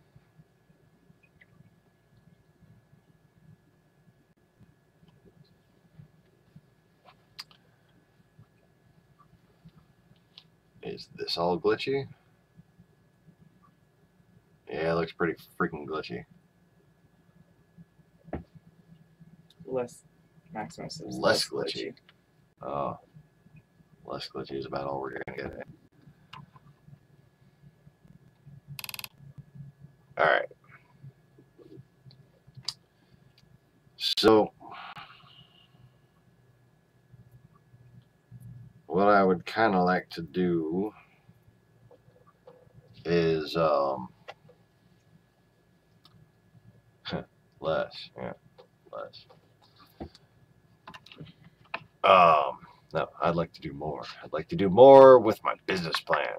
Is this all glitchy? Yeah, it looks pretty freaking glitchy. Less Maximus is Less glitchy. Oh. Less glitchy is about all we're gonna get at. Alright. So what I would kind of like to do is less, yeah, less. No, I'd like to do more. I'd like to do more with my business plan.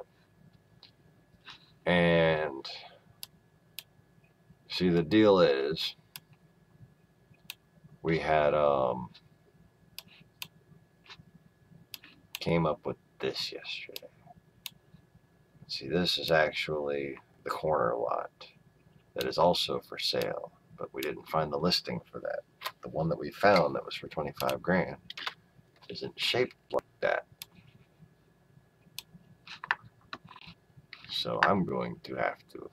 And see, the deal is we had came up with this yesterday. See, this is actually the corner lot that is also for sale, but we didn't find the listing for that. The one that we found that was for 25 grand isn't shaped like that. So I'm going to have to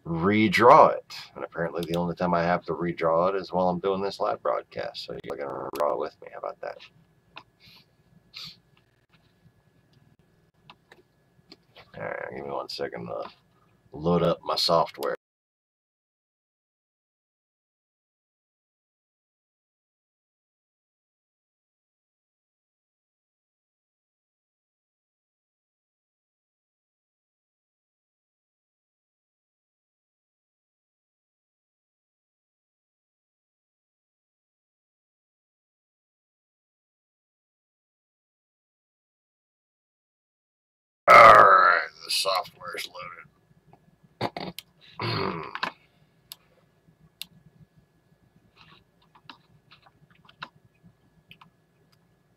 redraw it. And apparently the only time I have to redraw it is while I'm doing this live broadcast. So you're going to draw it with me. How about that? Alright, give me 1 second to load up my software. Alright, the software's loaded.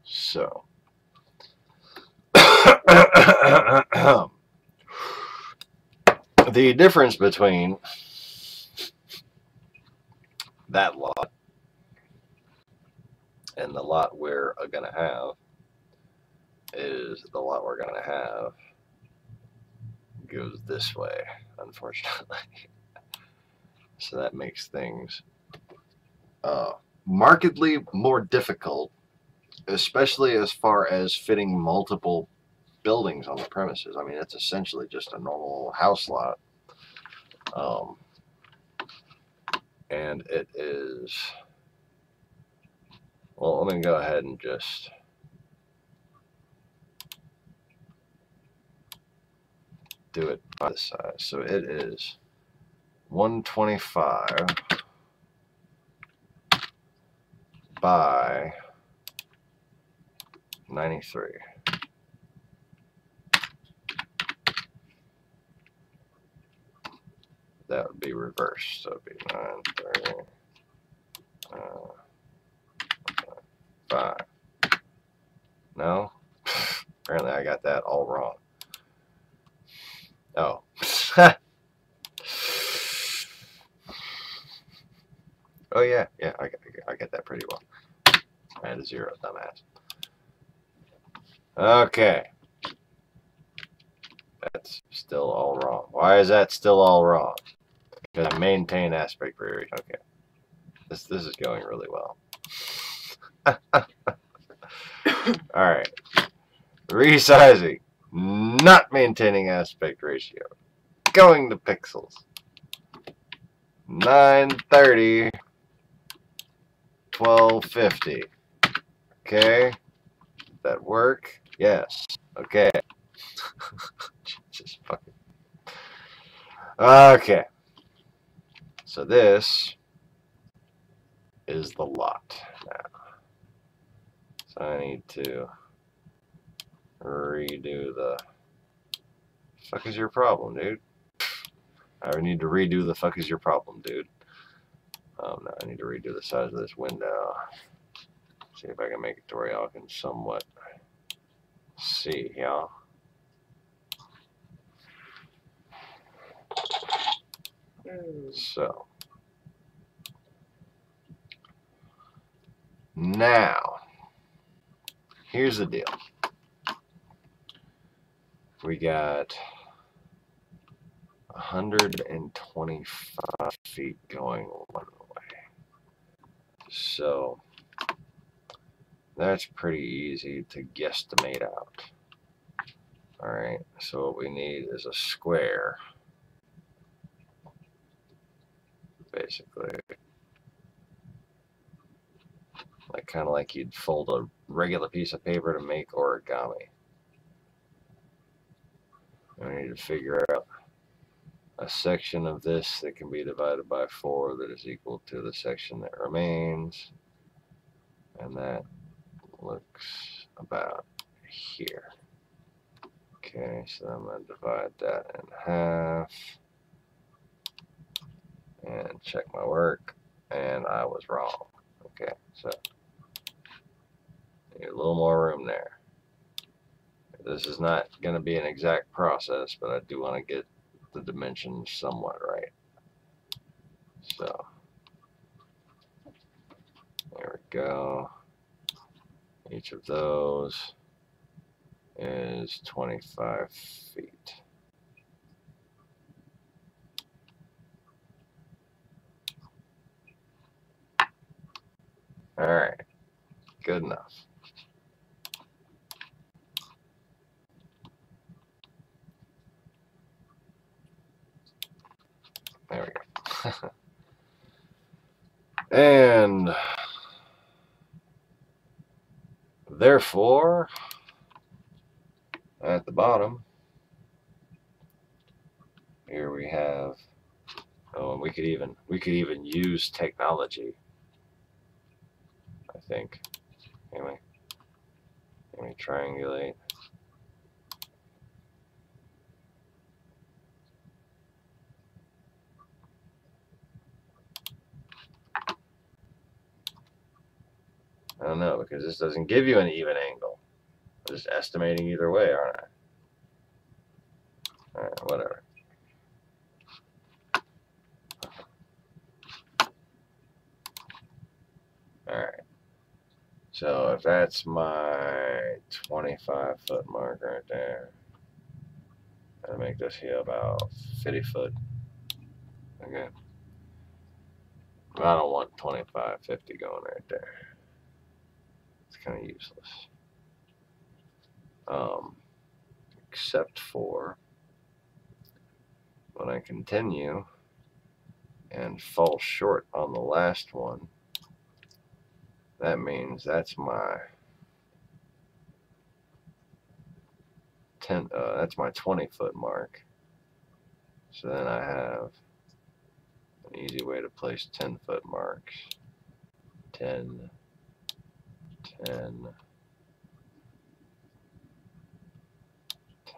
So the difference between that lot and the lot we're gonna have is the lot we're gonna have goes this way, unfortunately. So that makes things markedly more difficult, especially as far as fitting multiple buildings on the premises. I mean, it's essentially just a normal house lot. And it is, well, let me go ahead and just do it by the size. So it is 125 by 93. That would be reversed. So it would be 930. 5. No? Apparently I got that all wrong. Oh. Oh yeah, yeah, I get that pretty well. I had a 0, dumbass. Okay. That's still all wrong. Why is that still all wrong? Because I maintain aspect ratio. Okay. This is going really well. Alright. Resizing. Not maintaining aspect ratio. Going to pixels. 930. 1250. Okay. Did that work? Yes. Okay. Jesus fucking. Okay. So this is the lot now. So I need to redo the fuck is your problem, dude? I need to redo the fuck is your problem, dude. No, I need to redo the size of this window. See if I can make it to where y'all can somewhat see, y'all. So now here's the deal. We got 125 feet going one way. So that's pretty easy to guesstimate out. Alright, so what we need is a square. Basically. Like kind of like you'd fold a regular piece of paper to make origami. And we need to figure out a section of this that can be divided by 4 that is equal to the section that remains. And that looks about here. Okay, so I'm going to divide that in half. And check my work. And I was wrong. Okay, so need a little more room there. This is not going to be an exact process, but I do want to get the dimensions somewhat right. So there we go. Each of those is 25 feet. All right, good enough. There we go. And therefore, at the bottom, here we have. Oh, and we could even use technology. I think. Anyway, let me triangulate. I don't know, because this doesn't give you an even angle. I'm just estimating either way, aren't I? Alright, whatever. Alright. So if that's my 25-foot mark right there, I'll make this here about 50 foot. Okay. I don't want 25, 50 going right there. It's kind of useless. Except for when I continue and fall short on the last one, that means that's my that's my 20-foot mark. So then I have an easy way to place 10-foot marks. 10, 10,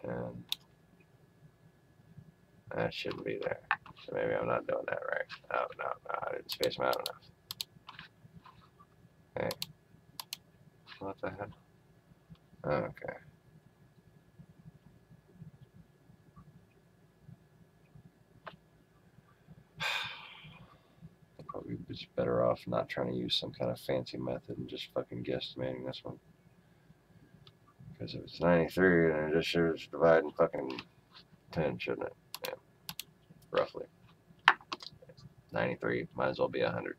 10. That shouldn't be there. So maybe I'm not doing that right. Oh, no, I didn't space them out enough. Okay. What the hell? Okay. off not trying to use some kind of fancy method and just fucking guesstimating this one. Because if it's 93, then it just shows dividing fucking 10, shouldn't it? Yeah, roughly. 93 might as well be 100.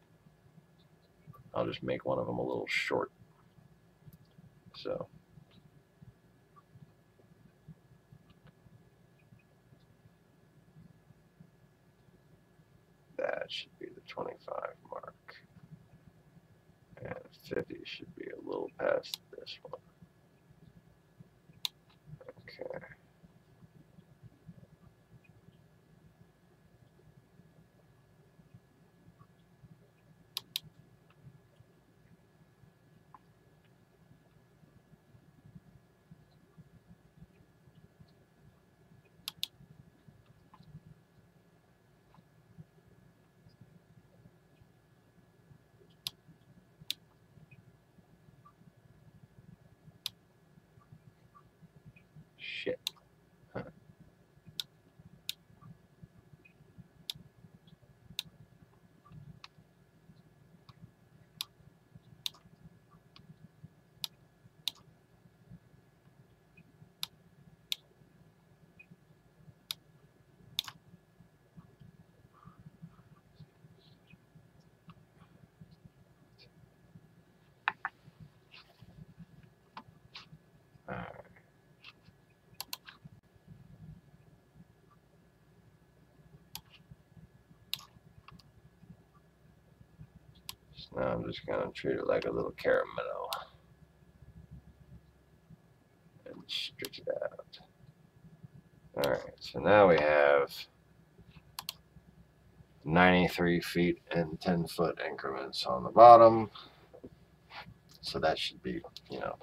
I'll just make one of them a little short. So that should be the 25 mark. And 50 should be a little past this one. Okay. Shit. Huh. Alright. So now I'm just gonna treat it like a little caramel and stretch it out. Alright, so now we have 93 feet in 10-foot increments on the bottom. So that should be, you know,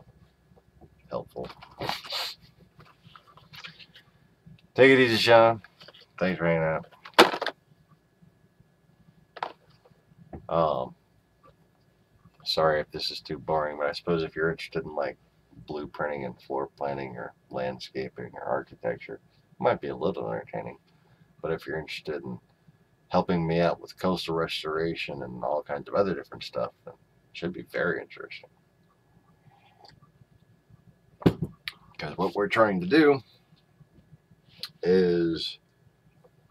helpful. Take it easy, Sean. Thanks for hanging out. Sorry if this is too boring, but I suppose if you're interested in like blueprinting and floor planning or landscaping or architecture, it might be a little entertaining. But if you're interested in helping me out with coastal restoration and all kinds of other different stuff, then it should be very interesting. Because what we're trying to do is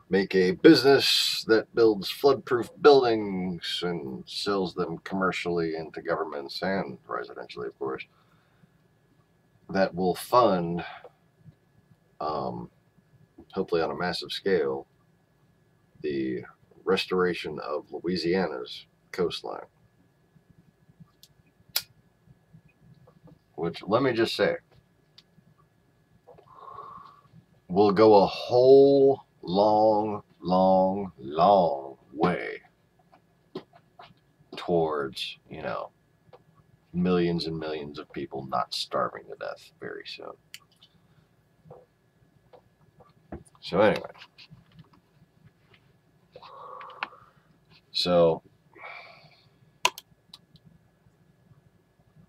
make a business that builds flood-proof buildings and sells them commercially into governments and residentially, of course, that will fund, hopefully on a massive scale, the restoration of Louisiana's coastline. Which, let me just say, will go a whole long way towards, you know, millions and millions of people not starving to death very soon. So anyway, so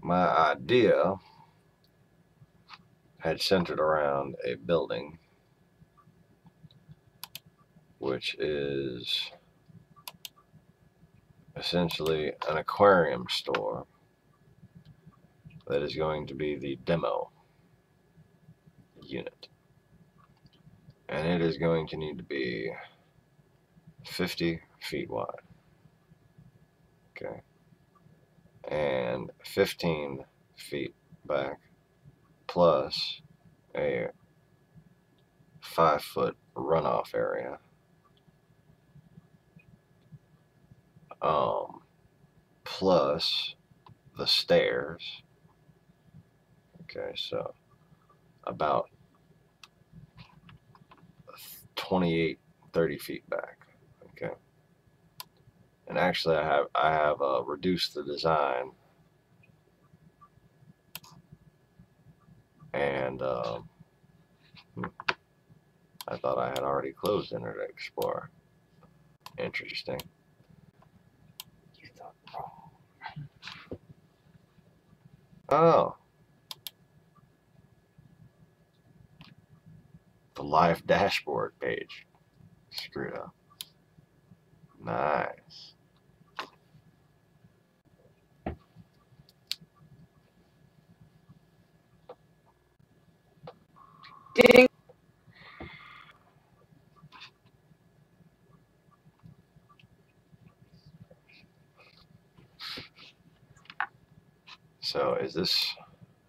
my idea had centered around a building which is essentially an aquarium store that is going to be the demo unit. And it is going to need to be 50 feet wide. Okay. And 15 feet back, plus a 5-foot runoff area. Plus the stairs. Okay, so about 28, 30 feet back. Okay. And actually I have reduced the design and I thought I had already closed Internet Explorer. Interesting. You thought wrong. Oh. The live dashboard page. Screwed up. Nice. Ding. So is this,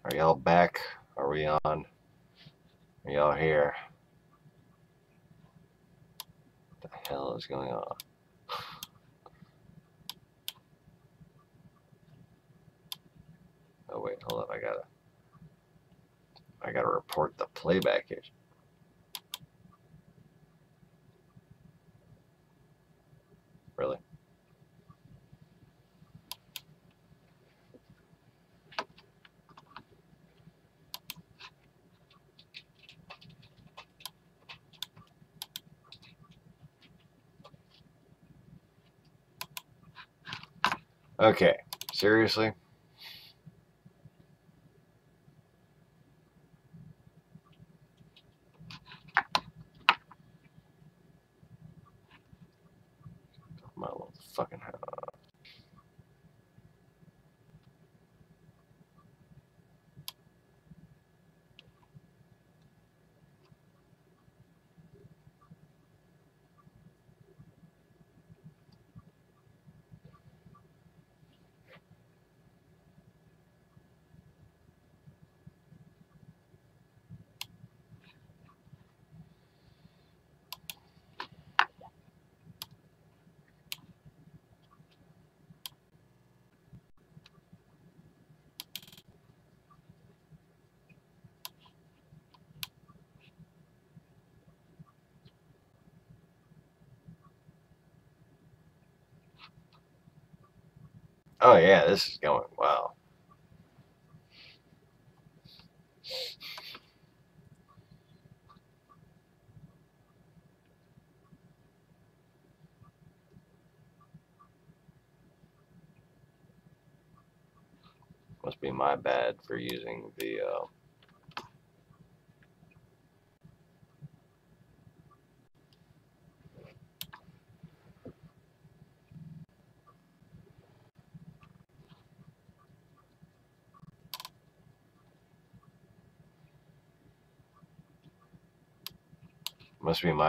are y'all back? Are we on? Are y'all here? What the hell is going on? Oh wait, hold up, I gotta report the playback issue. Really? Okay, seriously? My little fucking head. Oh yeah, this is going wow. Must be my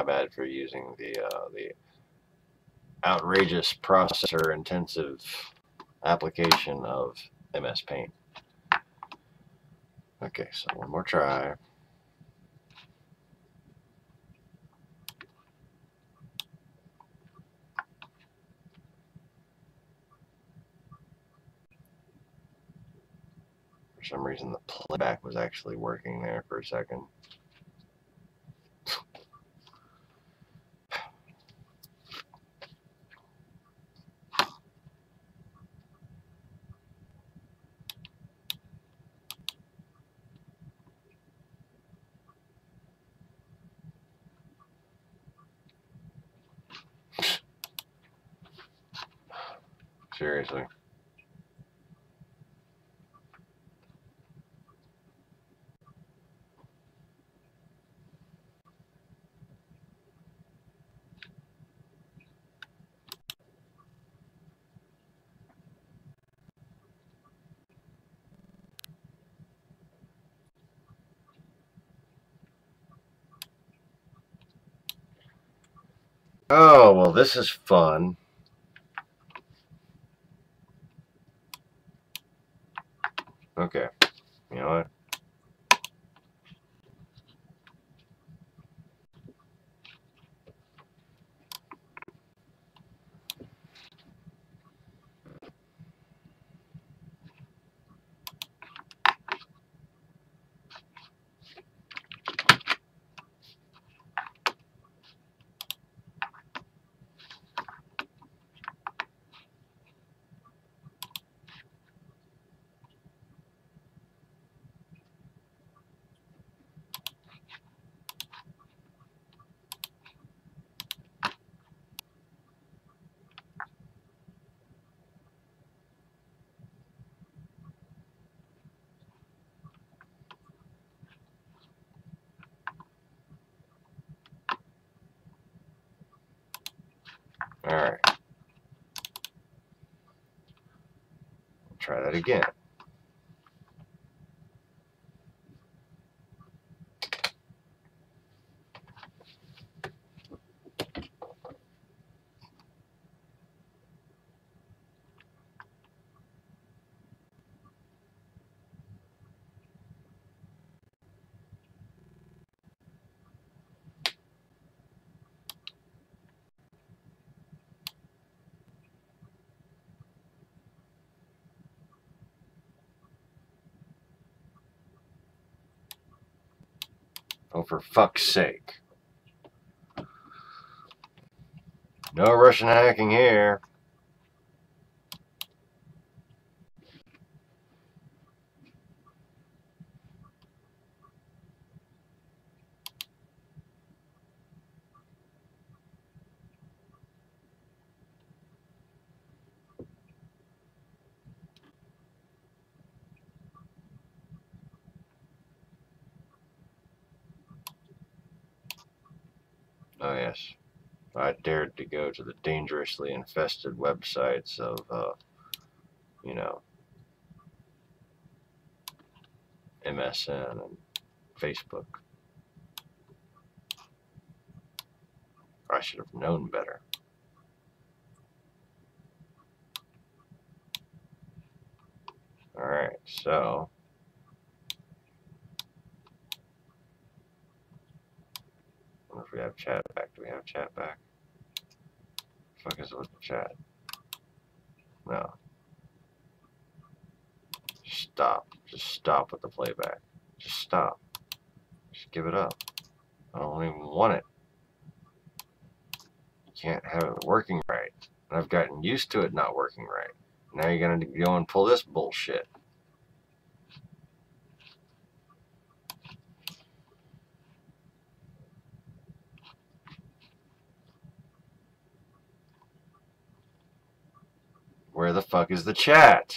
bad for using the the outrageous processor intensive application of MS Paint. Okay, so one more try. For some reason the playback was actually working there for a second. Seriously. Oh, well, this is fun. Okay, you know what? All right. Try that again. Oh, for fuck's sake. No Russian hacking here. Oh, yes. I dared to go to the dangerously infested websites of, you know, MSN and Facebook. I should have known better. Alright, so I wonder if we have chat back. Do we have chat back? Fuck is it with the chat? No. Stop. Just stop with the playback. Just stop. Just give it up. I don't even want it. You can't have it working right. And I've gotten used to it not working right. Now you're gonna go and pull this bullshit. Where the fuck is the chat?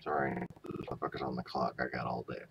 Sorry, motherfuckers on the clock. I got all day.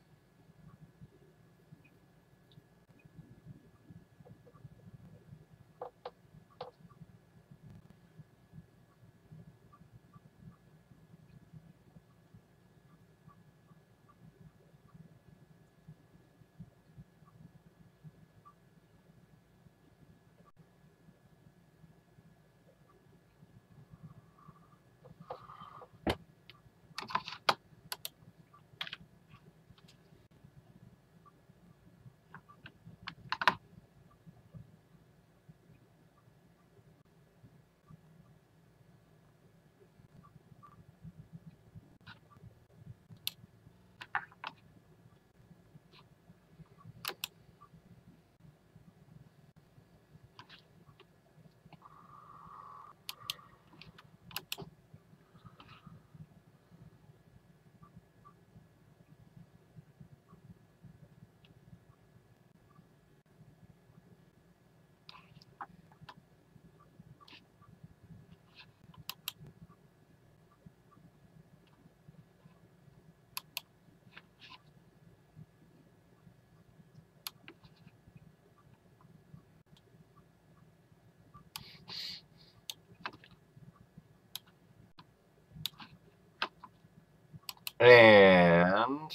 And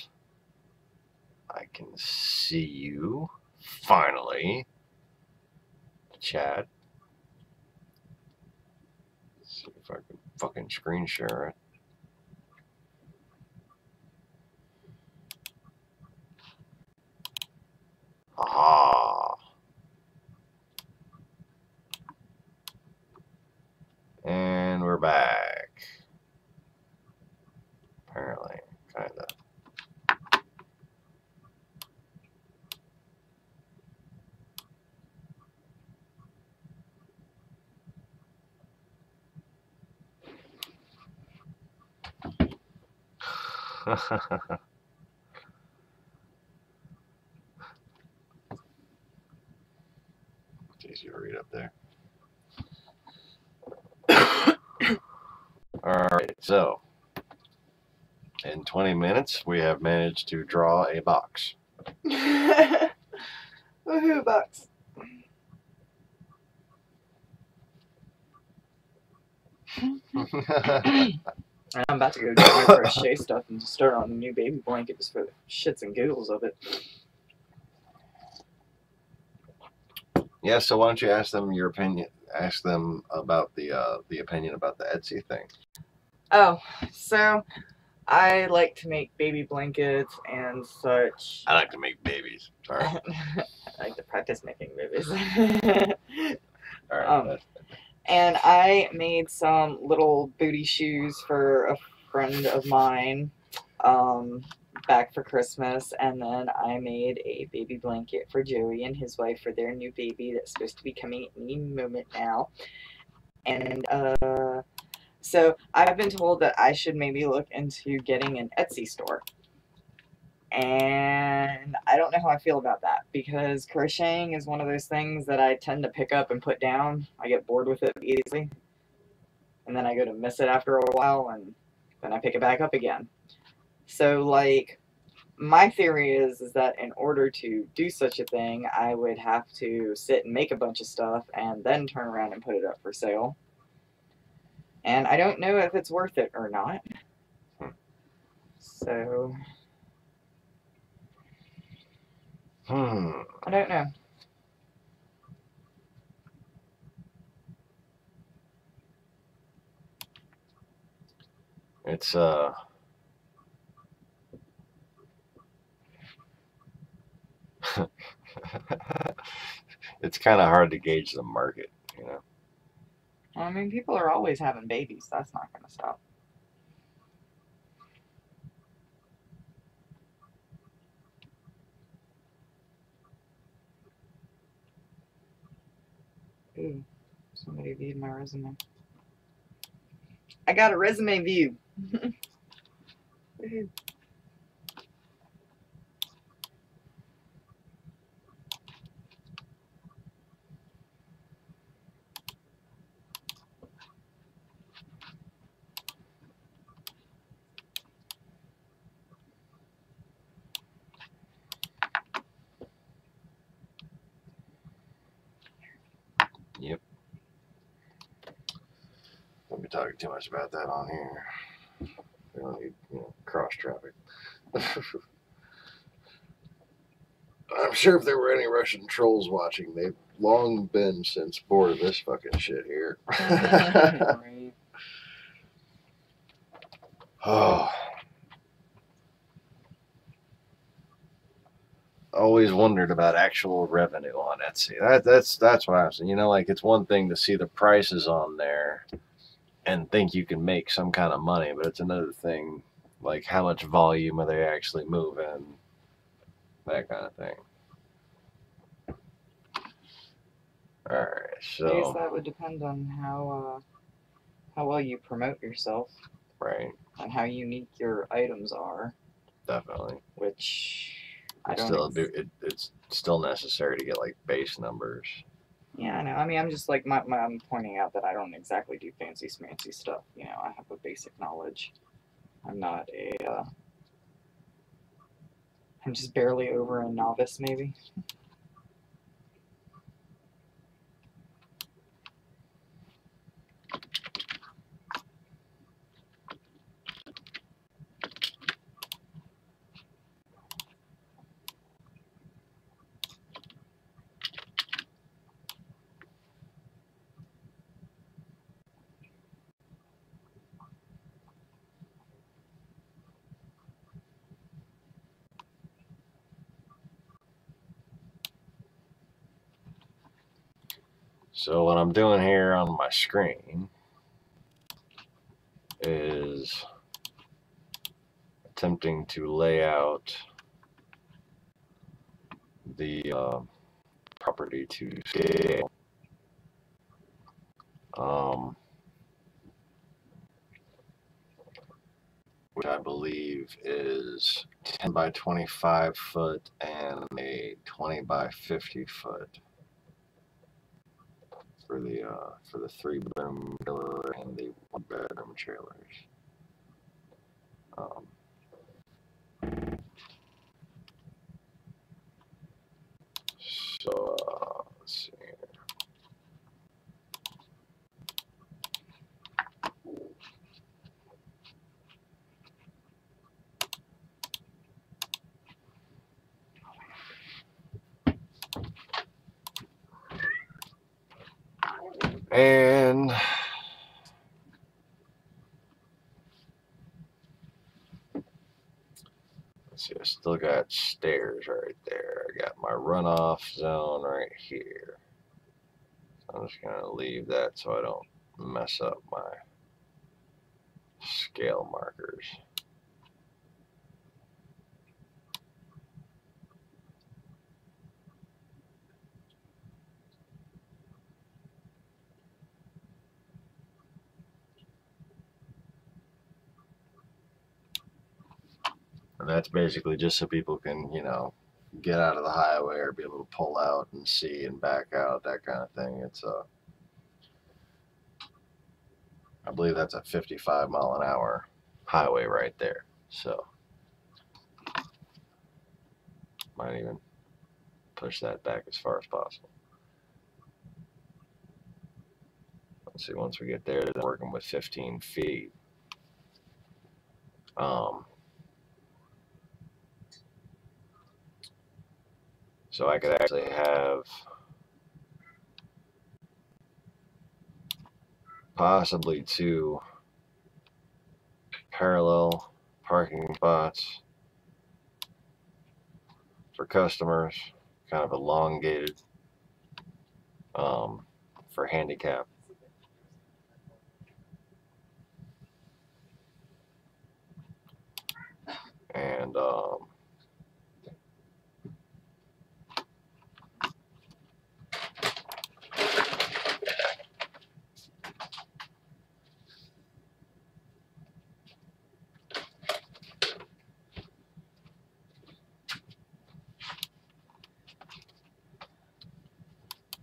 I can see you finally. Chat. Let's see if I can fucking screen share it. Aha. And we're back. Apparently, kind of. It's easy to read up there. Alright, so in 20 minutes we have managed to draw a box. Woohoo, box. I'm about to go get my crochet stuff and start on a new baby blanket just for the shits and giggles of it. Yeah, so why don't you ask them your opinion? Ask them about the opinion about the Etsy thing. Oh, so I like to make baby blankets and such. I like to make babies. Sorry. I like to practice making babies. All right. And I made some little booty shoes for a friend of mine back for Christmas, and then I made a baby blanket for Joey and his wife for their new baby that's supposed to be coming any moment now. And so I've been told that I should maybe look into getting an Etsy store. And I don't know how I feel about that, because crocheting is one of those things that I tend to pick up and put down. I get bored with it easily. And then I go to miss it after a while, and then I pick it back up again. So, like, my theory is that in order to do such a thing, I would have to sit and make a bunch of stuff and then turn around and put it up for sale. And I don't know if it's worth it or not. So, I don't know. It's it's kind of hard to gauge the market, you know. Well, I mean, people are always having babies. That's not going to stop. Ooh, somebody viewed my resume. I got a resume view. Woohoo. Yep. Don't be talking too much about that on here. We don't need, you know, cross traffic. I'm sure if there were any Russian trolls watching, they've long been since bored of this fucking shit here. Right. Oh. Always wondered about actual revenue on Etsy. That's what I'm saying. You know, like, it's one thing to see the prices on there and think you can make some kind of money, but it's another thing, like, how much volume are they actually moving, that kind of thing. All right, so I guess that would depend on how well you promote yourself, right, and how unique your items are. Definitely. Which I It's don't. it's still necessary to get, like, base numbers. Yeah, I know. I mean, I'm just like I'm pointing out that I don't exactly do fancy smancy stuff. You know, I have a basic knowledge. I'm not a. I'm just barely over a novice, maybe. So what I'm doing here on my screen is attempting to lay out the property to scale, which I believe is 10 by 25 foot and a 20 by 50 foot for the 3-bedroom trailer and the 1-bedroom trailers. So let's see here. And let's see, I still got stairs right there. I got my runoff zone right here. So I'm just going to leave that so I don't mess up my scale markers. And that's basically just so people can, you know, get out of the highway or be able to pull out and see and back out, that kind of thing. It's I believe that's a 55-mile-an-hour highway right there. So might even push that back as far as possible. Let's see, once we get there, they're working with 15 feet. So I could actually have possibly 2 parallel parking spots for customers, kind of elongated for handicap. And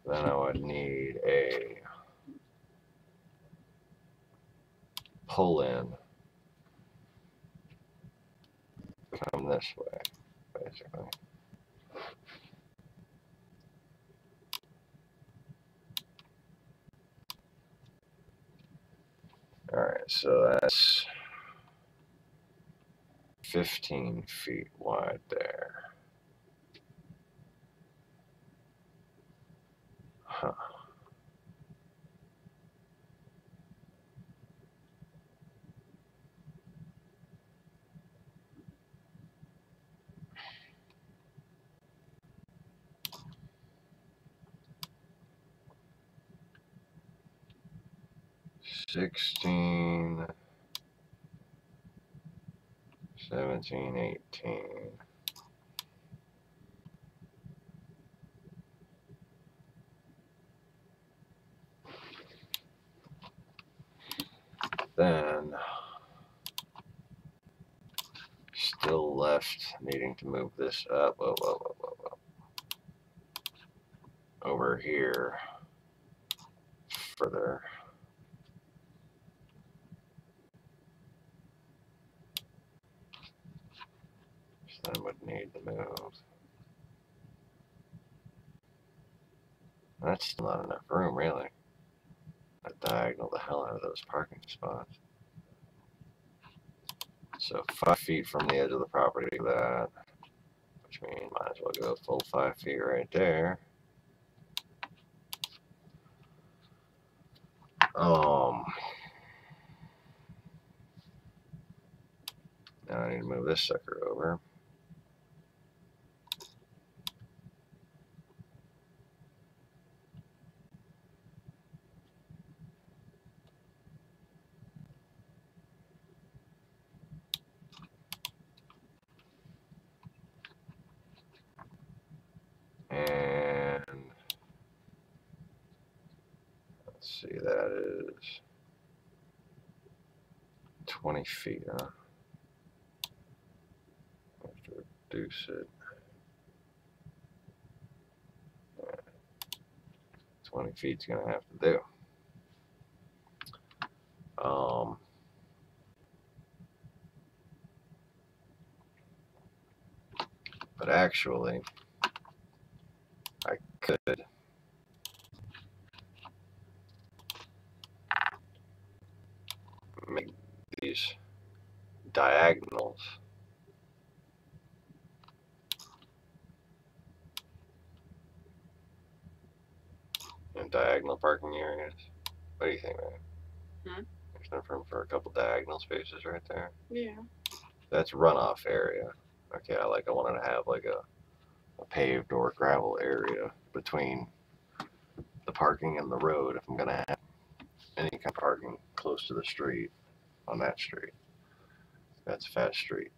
then I would need a pull-in come this way, basically. Alright, so that's 15 feet wide there. Huh. $16, $17, $18. Then still left needing to move this up over here further. So then would need to move. That's still not enough room, really. I diagonal the hell out of those parking spots. So 5 feet from the edge of the property to that, which means might as well go full 5 feet right there. Now I need to move this sucker over. And let's see, that is 20 feet, huh? I have to reduce it. 20 feet's gonna have to do. But actually, I could make these diagonals in diagonal parking areas. What do you think, man? Hmm? There's enough room for a couple diagonal spaces right there. Yeah. That's runoff area. Okay, I wanted to have like a paved or gravel area between the parking and the road if I'm gonna have any kind of parking close to the street on that street. That's a fast street.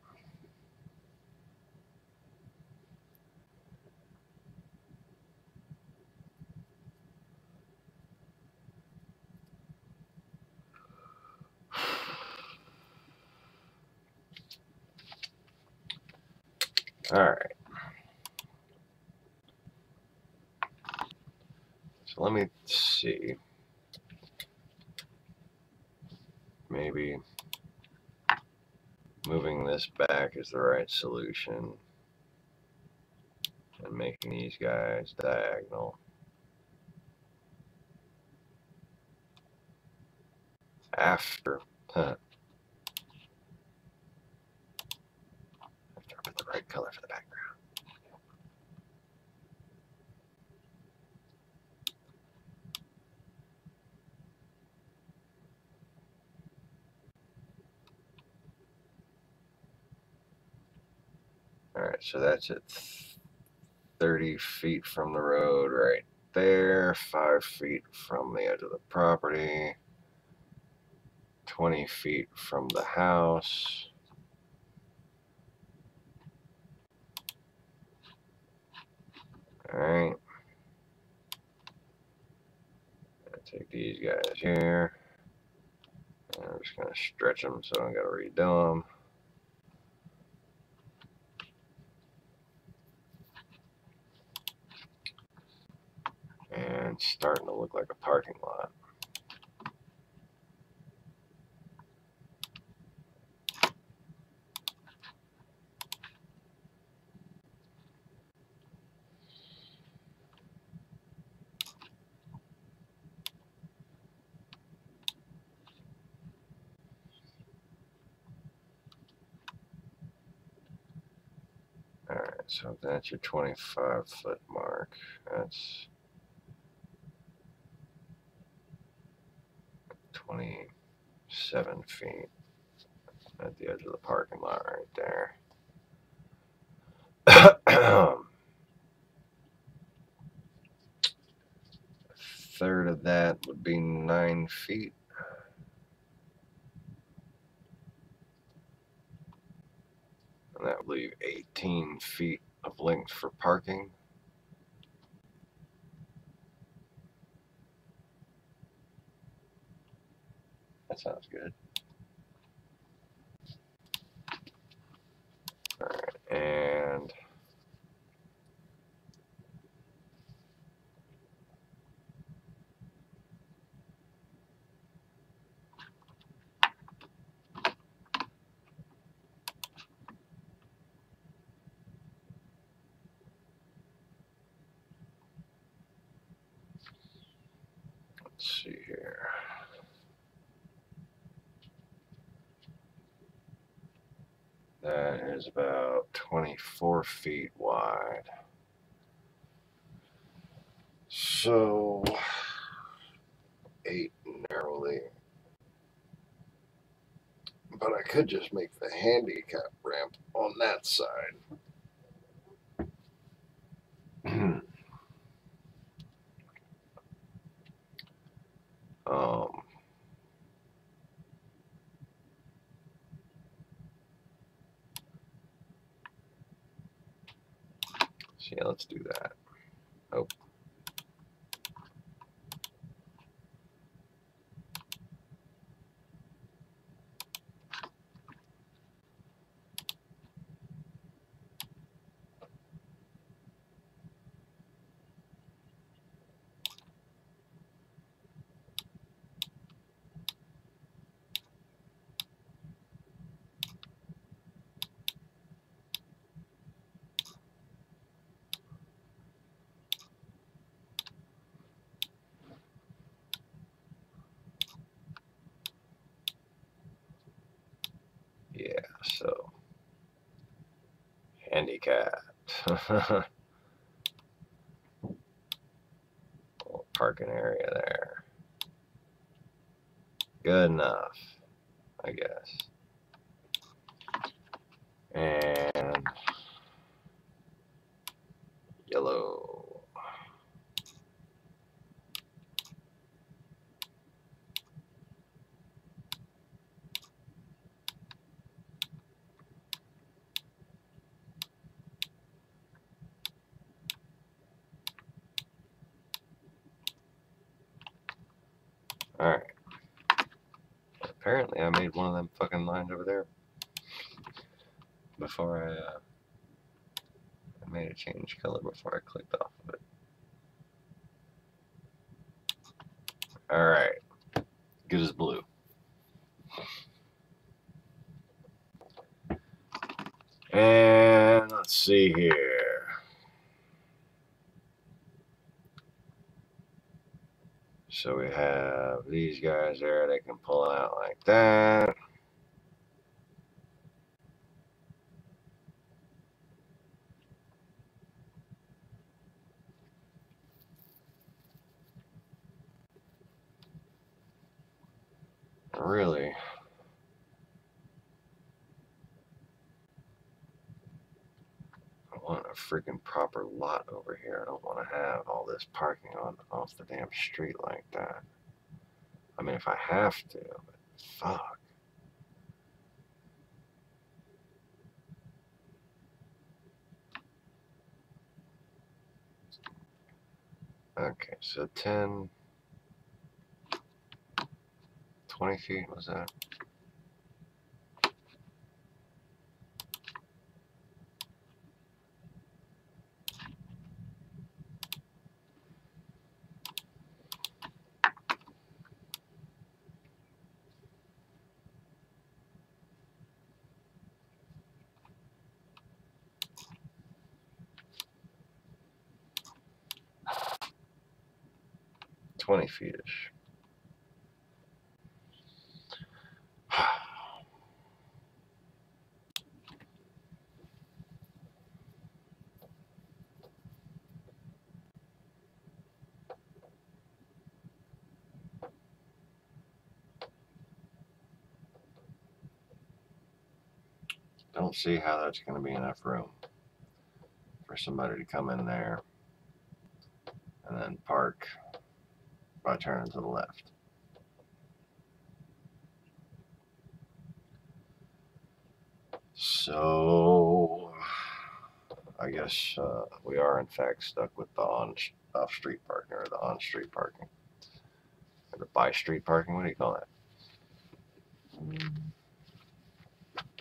All right. So let me see. Maybe moving this back is the right solution and making these guys diagonal. After I put the right color for the background. All right, so that's at 30 feet from the road right there, 5 feet from the edge of the property, 20 feet from the house. All right. I'll take these guys here. And I'm just going to stretch them so I don't got to redo them. And starting to look like a parking lot. All right, so that's your 25-foot mark. That's 27 feet at the edge of the parking lot right there. A third of that would be 9 feet. And that would leave 18 feet of length for parking. That sounds good. All right, and let's see here. That is about 24 feet wide. So 8 narrowly. But I could just make the handicap ramp on that side. So yeah, let's do that. Oh. Yeah, so handicap. Little parking area there. Good enough, I guess. And yellow. Alright. Apparently I made one of them fucking lines over there before I made it change color before I clicked off of it. Alright. Good as blue. And let's see here. So we have these guys there, they can pull out like that. Really, I want a freaking proper lot over here. I don't want to have all this parking on off the damn street like that. I mean, if I have to, but fuck. Okay, so 10, 20 feet, was that? $20 feet-ish. Don't see how that's going to be enough room for somebody to come in there and then park by turning to the left. So I guess we are in fact stuck with the off-street parking, or the on-street parking, or the by-street parking. What do you call that?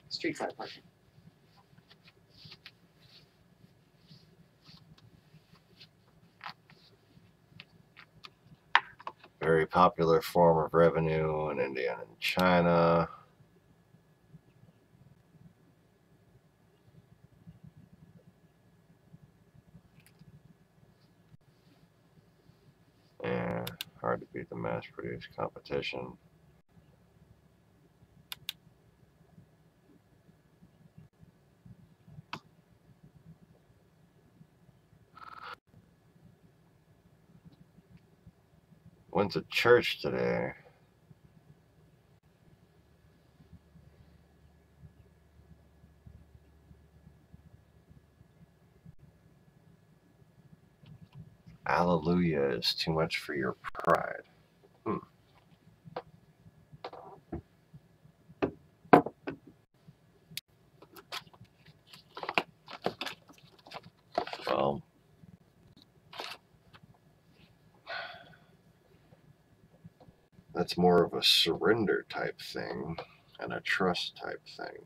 Street side parking. Very popular form of revenue in India and China. And hard to beat the mass-produced competition. Went to church today. Hallelujah is too much for your pride. Well, that's more of a surrender type thing and a trust type thing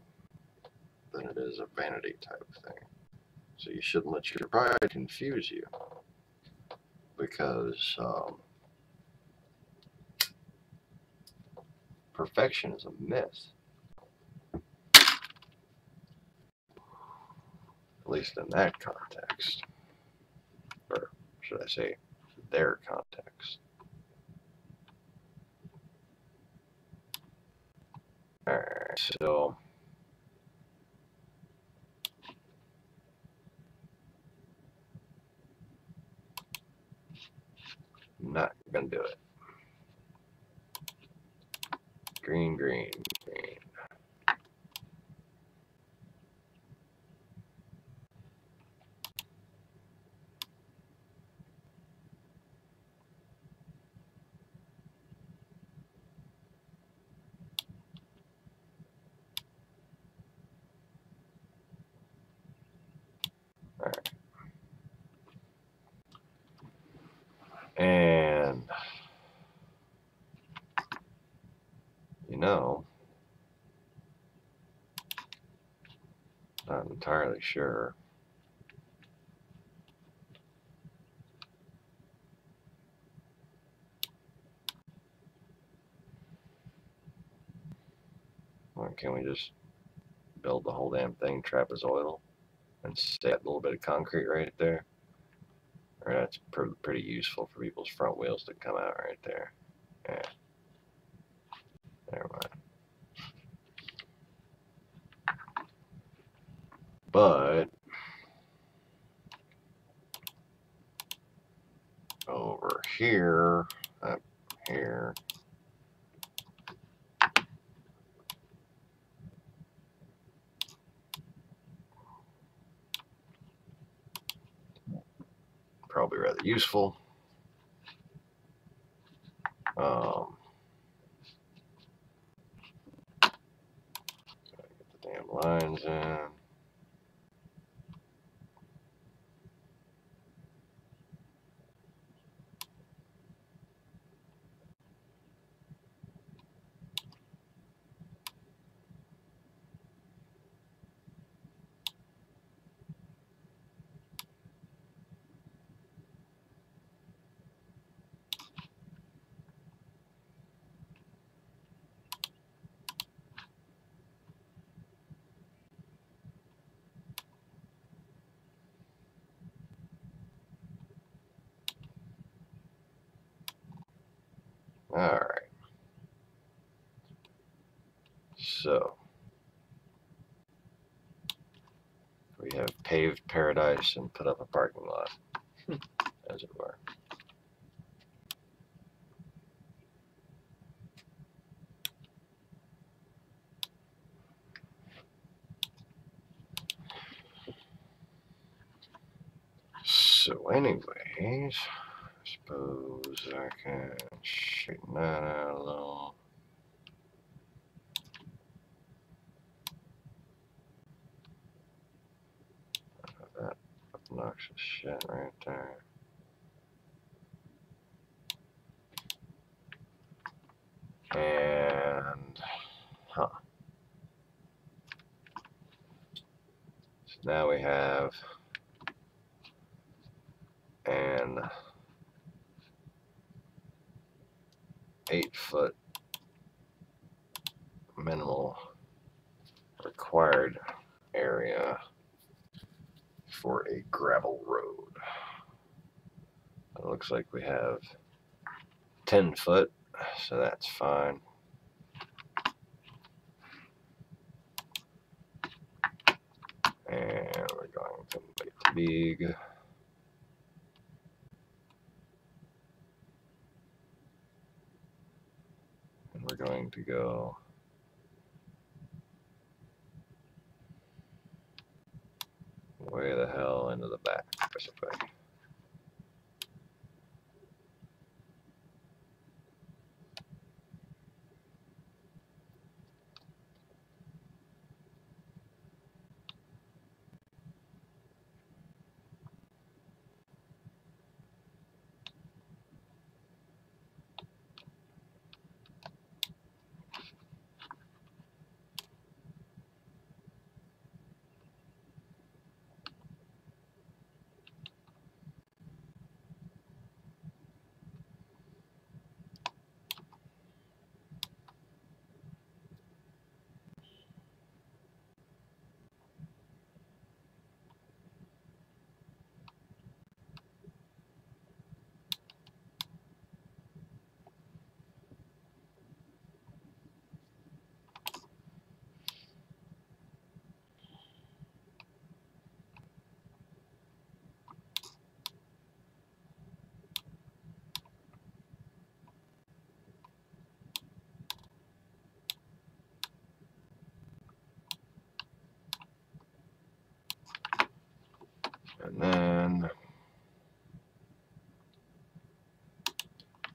than it is a vanity type thing. So you shouldn't let your pride confuse you, because perfection is a myth. At least in that context. Or should I say, their context. Alright, so I'm not gonna do it. Green, green, green. All right. And you know, not entirely sure. Or can we just build the whole damn thing trapezoidal and set a little bit of concrete right there? Or that's pretty useful for people's front wheels to come out right there. Yeah. Never mind. But over here, up here, probably rather useful. Get the damn lines in. All right. So we have paved paradise and put up a parking lot, as it were. So anyways, I suppose I can straighten that out a little. That obnoxious shit right there. And, huh. So now we have an 8-foot minimal required area for a gravel road. It looks like we have 10 foot, so that's fine. And we're going to make it big. And we're going to go way the hell into the back, basically.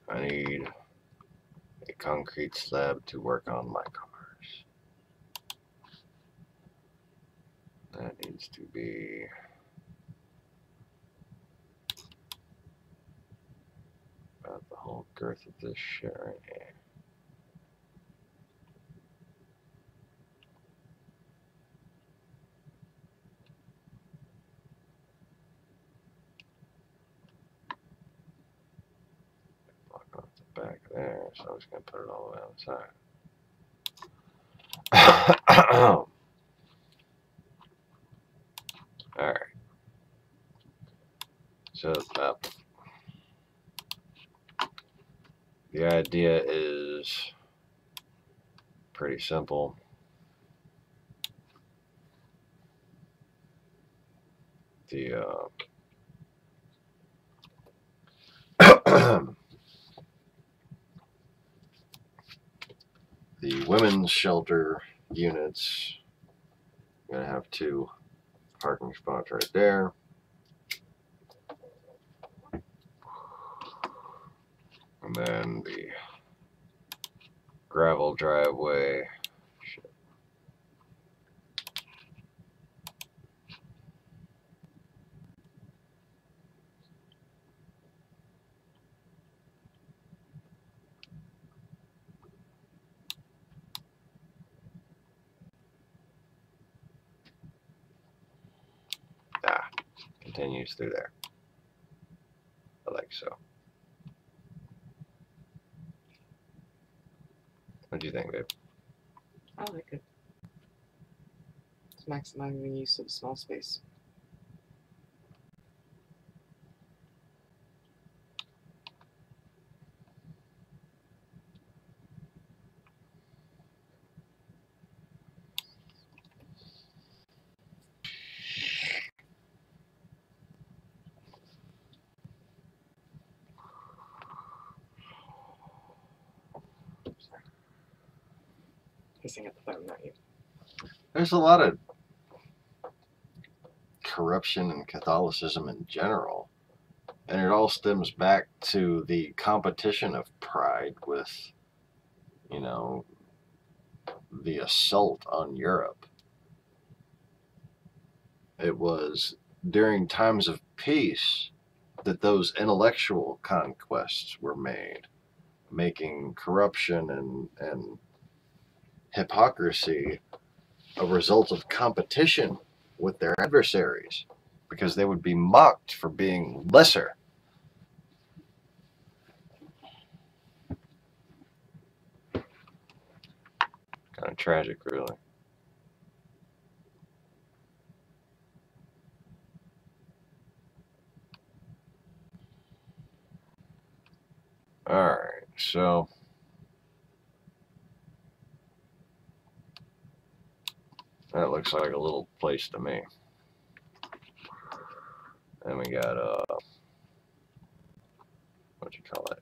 I need a concrete slab to work on my cars. That needs to be about the whole girth of this shit right here. Block off the back there, so I'm just gonna put it all the way on the side. Alright. So the idea is pretty simple. The the women's shelter units, I'm gonna have 2 parking spots right there. And then the gravel driveway. Shit. Continues through there. I like so. What do you think, babe? I like it. It's maximizing the use of small space. Hissing at the phone, not you. There's a lot of corruption in Catholicism in general, and it all stems back to the competition of pride with, you know, the assault on Europe. It was during times of peace that those intellectual conquests were made, making corruption and hypocrisy a result of competition with their adversaries, because they would be mocked for being lesser. Kind of tragic, really. Alright, so that looks like a little place to me. And we got what do you call it?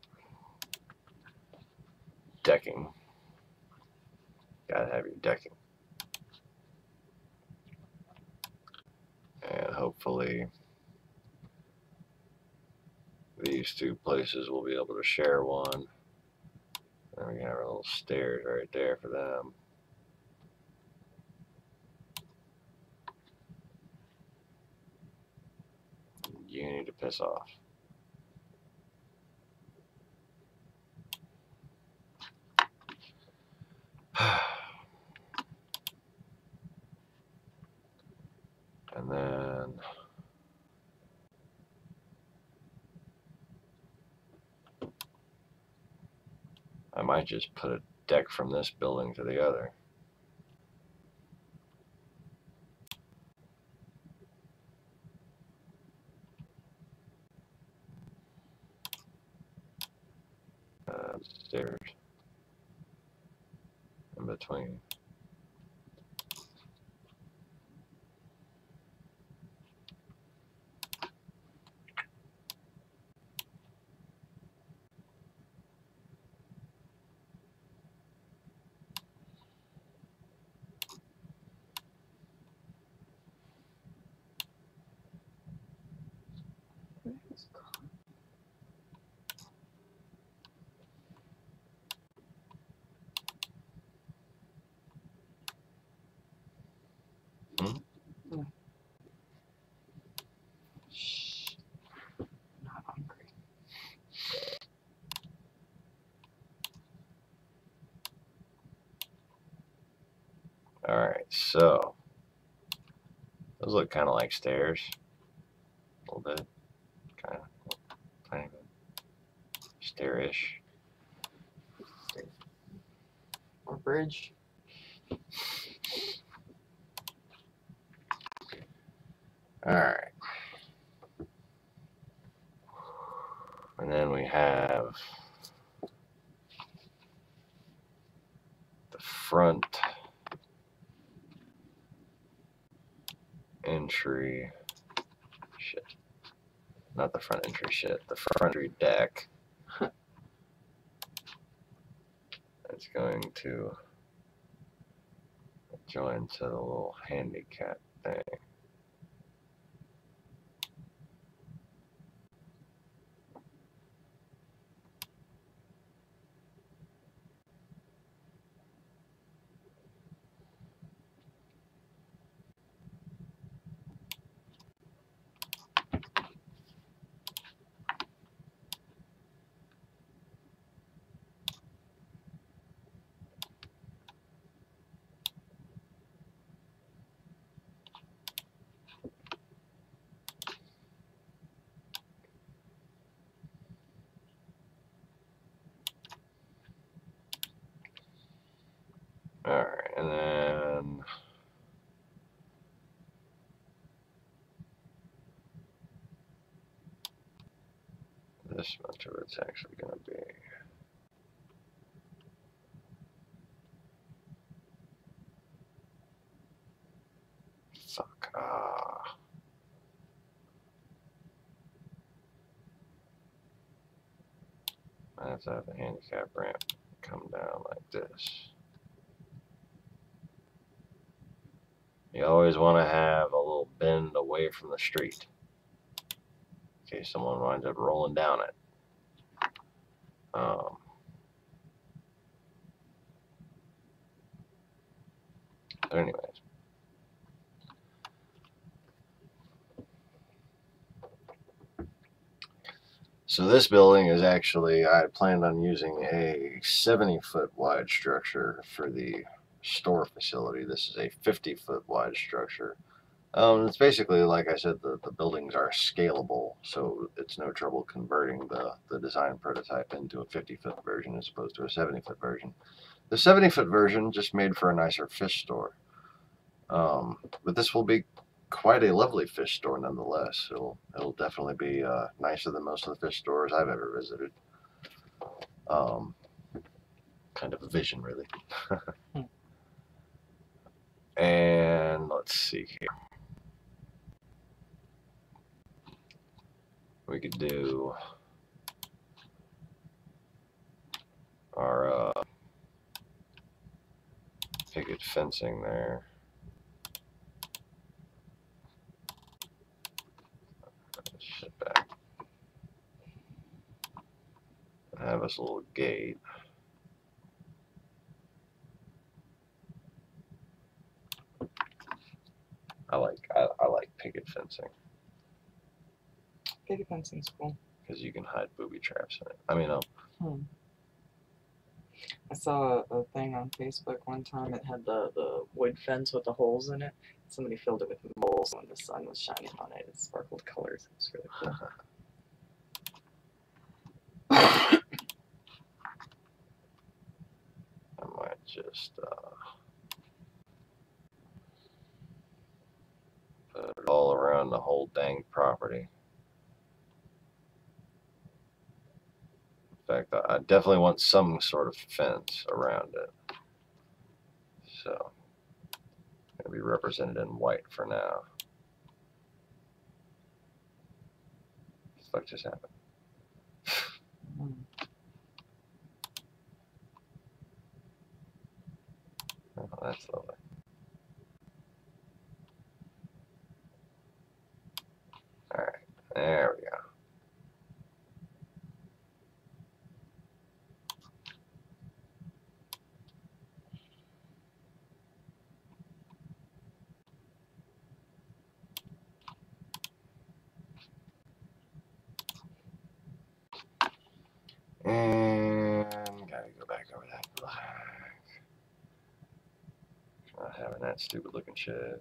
Decking. Gotta have your decking. And hopefully these 2 places will be able to share one. And we got our little stairs right there for them. You need to piss off. And then I might just put a deck from this building to the other. Stairs in between. So those look kind of like stairs, a little bit, kind of tiny bit stairish. Or bridge. All right. And then we have the front entry. Shit. Not the front entry shit. The front entry deck. It's going to join to the little handicap thing. Alright, and then this much of it's actually going to be fuck. I have to have the handicap ramp come down like this. You always want to have a little bend away from the street in case someone winds up rolling down it. But anyways. So this building is actually, I planned on using a 70-foot wide structure for the store facility. This is a 50-foot wide structure. It's basically, like I said, the buildings are scalable, so it's no trouble converting the design prototype into a 50-foot version as opposed to a 70-foot version. The 70-foot version just made for a nicer fish store. But this will be quite a lovely fish store nonetheless. It'll definitely be nicer than most of the fish stores I've ever visited. Kind of a vision, really. And let's see here. We could do our picket fencing there. Shit back. Have us a little gate. I like picket fencing. Picket fencing's cool. Because you can hide booby traps in it. I mean, I saw a thing on Facebook one time. It had the wood fence with the holes in it. Somebody filled it with moles when the sun was shining on it. It sparkled colors. It was really cool. I might just put it all around the whole dang property. In fact, I definitely want some sort of fence around it. So, it's going to be represented in white for now. What the fuck just happened? Oh, that's lovely. Alright, there we go. And gotta go back over that black. having that stupid looking shed.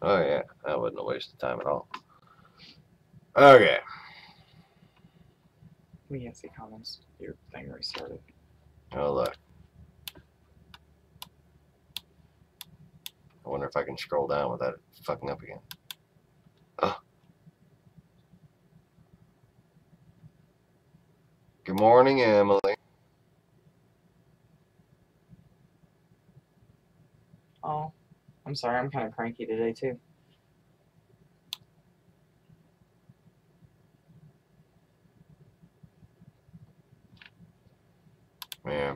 Oh yeah, that wasn't a waste of time at all. Okay. We can't see comments. Your thing restarted. Oh look. I wonder if I can scroll down without it fucking up again. Oh. Good morning, Emily. Oh, I'm sorry. I'm kind of cranky today too. Yeah.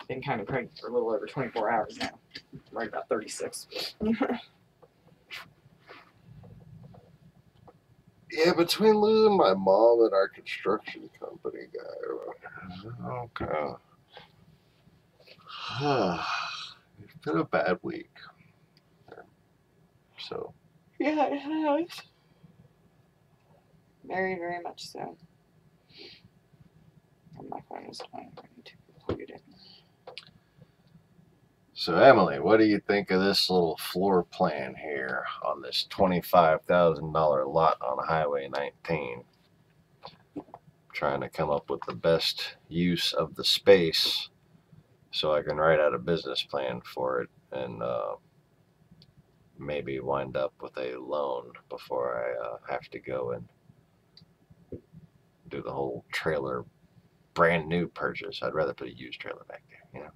Been kind of cranky for a little over 24 hours now. Right about 36. Yeah, between losing my mom and our construction company guy. Okay. It's been a bad week. So. Yeah, it has. Very, very much so. And my phone is playing. I need to plug it in. So Emily, what do you think of this little floor plan here on this $25,000 lot on Highway 19? Trying to come up with the best use of the space so I can write out a business plan for it and maybe wind up with a loan before I have to go and do the whole trailer brand new purchase. I'd rather put a used trailer back there, you know.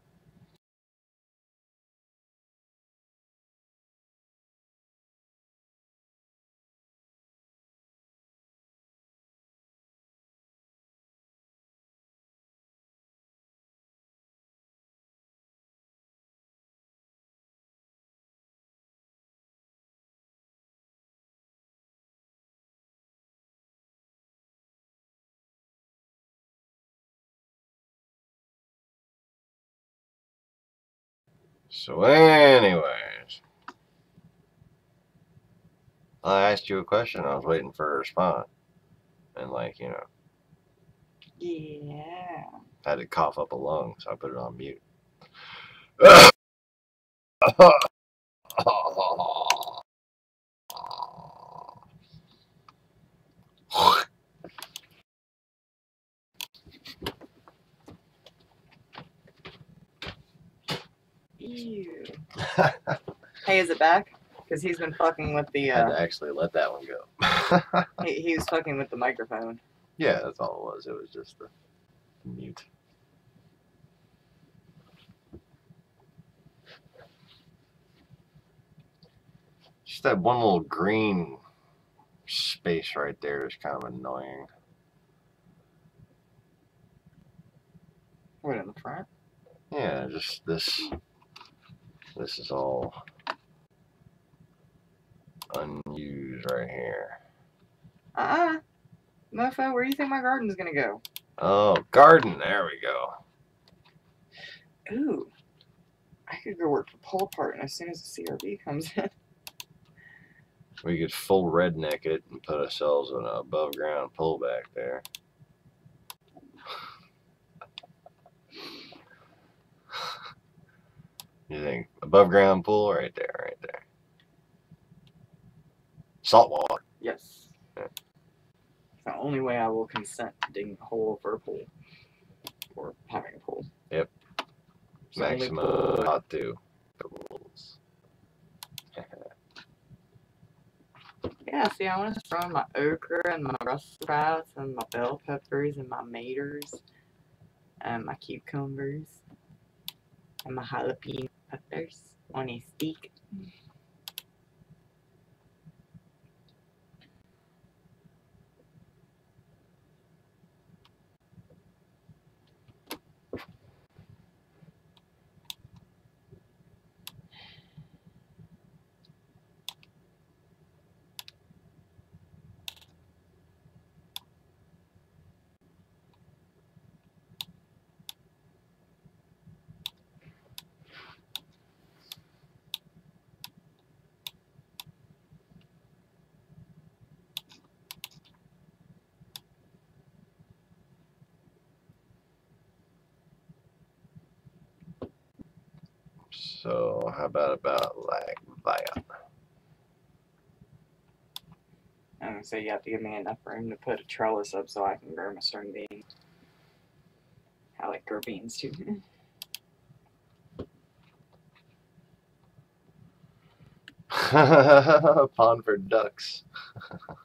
So anyways, I asked you a question. I was waiting for a response. And like, you know. Yeah. I had to cough up a lung, so I put it on mute. Ew. Hey, is it back? Because he's been fucking with the. I had to actually let that one go. he was fucking with the microphone. Yeah, that's all it was. It was just the mute. Just that one little green space right there is kind of annoying. What, in the front? Yeah, just this. This is all unused right here. Mofo, where do you think my garden's gonna go? Oh, garden. There we go. Ooh. I could go work for Pole Part as soon as the CRB comes in. We could full redneck it and put ourselves in an above ground pool back there. You think above ground pool? Right there, right there. Salt water. Yes. Yeah. It's the only way I will consent to digging a hole for a pool. Or having a pool. Yep. It's maximum hot to the rules. Yeah, see, I want to throw in my okra and my Brussels sprouts and my bell peppers and my maters and my cucumbers and my jalapeno peppers on a steak. So how about like that? And so you have to give me enough room to put a trellis up so I can grow my string beans. I like grow beans too. Pond for ducks.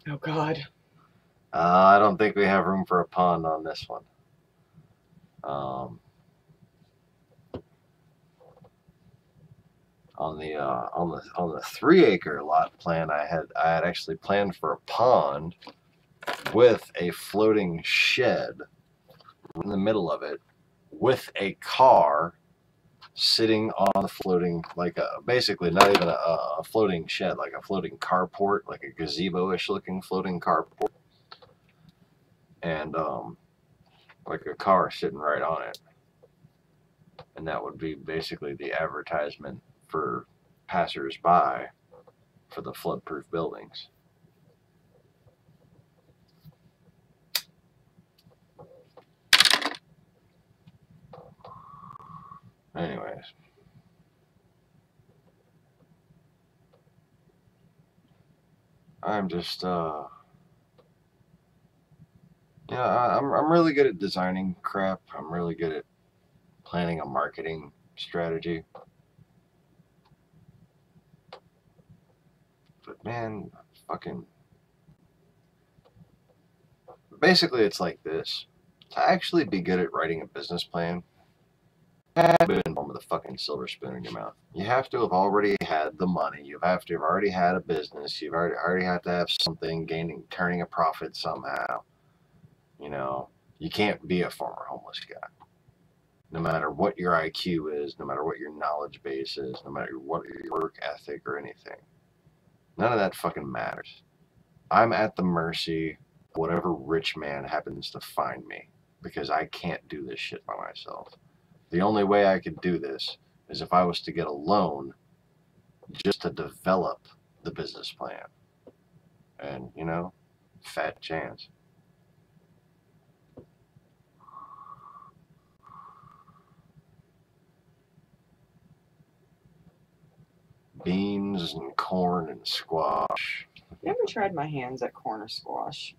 Oh God. I don't think we have room for a pond on this one. On the 3-acre lot plan, I had actually planned for a pond with a floating shed in the middle of it, with a car sitting on the floating, like basically not even a floating shed, like a floating carport, like a gazebo-ish looking floating carport, and like a car sitting right on it. And that would be basically the advertisement for passers-by for the flood-proof buildings. Anyways. I'm just, yeah, I'm really good at designing crap. I'm really good at planning a marketing strategy. But man, fucking, basically it's like this. To actually be good at writing a business plan, you have to be born with a fucking silver spoon in your mouth. You have to have already had the money. You have to have already had a business. You've already have to have something turning a profit somehow. You know, you can't be a former homeless guy. No matter what your IQ is, no matter what your knowledge base is, no matter what your work ethic or anything. None of that fucking matters. I'm at the mercy of whatever rich man happens to find me, because I can't do this shit by myself. The only way I could do this is if I was to get a loan just to develop the business plan. And, you know, fat chance. Beans and corn and squash. You ever tried my hands at corn or squash?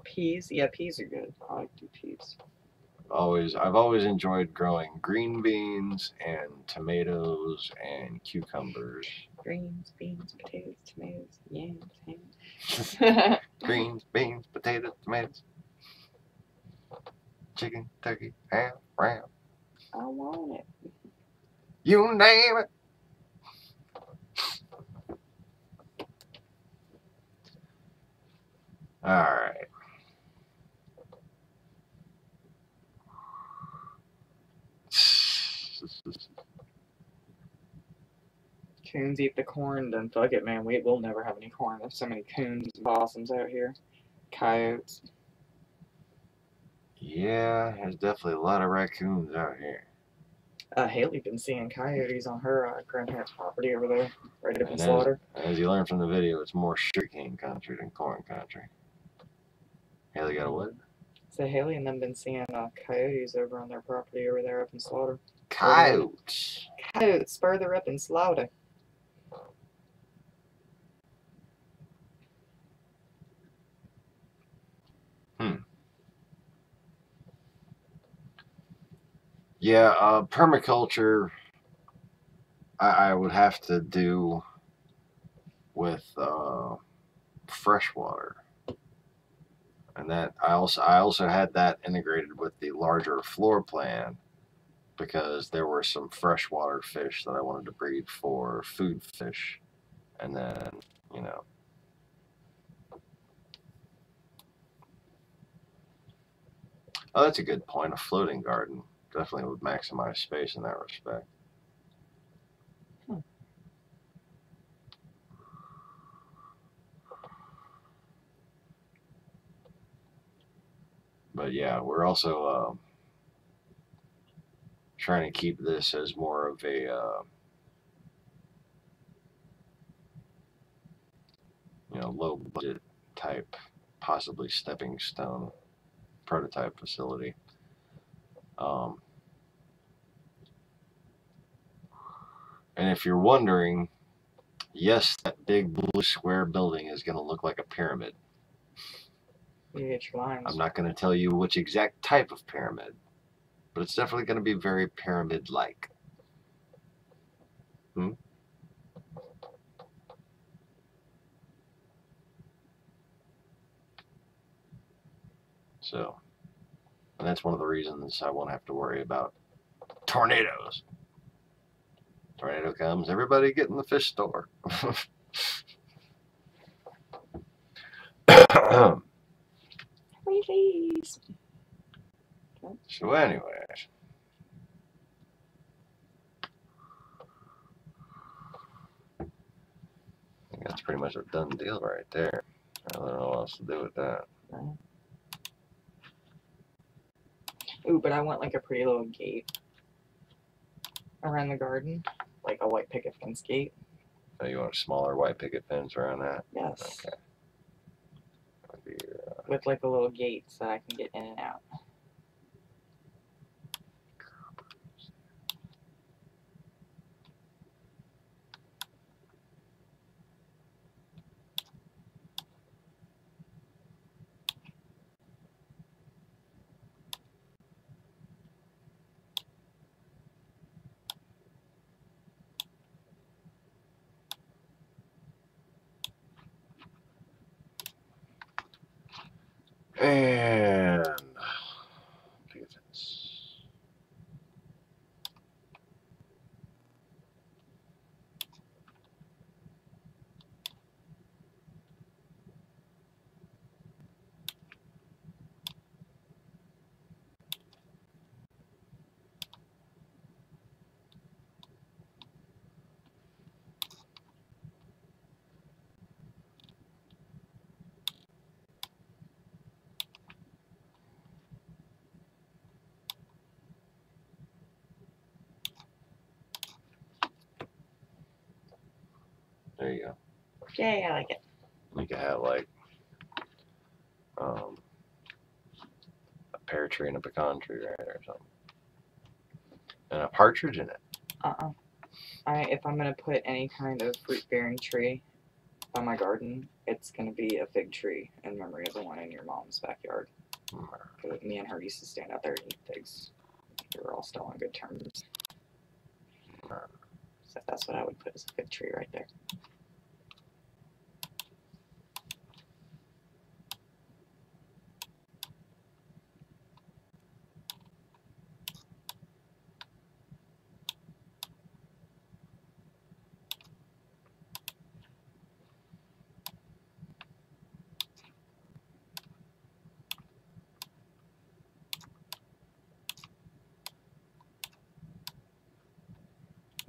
Peas? Yeah, peas are good. I like to do peas. I've always enjoyed growing green beans and tomatoes and cucumbers. Greens, beans, potatoes, tomatoes, yams, hams. Greens, beans, potatoes, tomatoes, chicken, turkey, ham, ram. I want it. You name it. All right. Coons eat the corn, then fuck it, man. We'll never have any corn. There's so many coons and possums out here. Coyotes. Yeah, there's definitely a lot of raccoons out here. Haley been seeing coyotes on her grandparents' property over there, right up in And Slaughter. as you learned from the video, it's more sugarcane country than corn country. Haley got a what? So Haley and them been seeing coyotes over on their property over there up in Slaughter. Coyotes. Coyotes further up in Slaughter. Yeah, permaculture, I would have to do with freshwater, and that I also had that integrated with the larger floor plan, because there were some freshwater fish that I wanted to breed for food fish, and then, you know. Oh, that's a good point. A floating garden definitely would maximize space in that respect. But yeah, we're also trying to keep this as more of a you know, low budget type, possibly stepping stone prototype facility. And if you're wondering, yes, that big blue square building is going to look like a pyramid. You get your lines. I'm not going to tell you which exact type of pyramid, but it's definitely going to be very pyramid-like. So, and that's one of the reasons I won't have to worry about tornadoes. Tornado comes, everybody get in the fish store. Release. So anyways, I think that's pretty much a done deal right there. I don't know what else to do with that. Ooh, but I want like a pretty little gate around the garden, like a white picket fence gate. So you want a smaller white picket fence around that? Yes. Okay. Be, with like a little gate so I can get in and out. and there you go. Yay, I like it. You could have like a pear tree and a pecan tree right there or something. And a partridge in it. If I'm going to put any kind of fruit-bearing tree on my garden, it's going to be a fig tree in memory of the one in your mom's backyard. Me and her used to stand out there and eat figs. We were all still on good terms. So that's what I would put as a fig tree right there.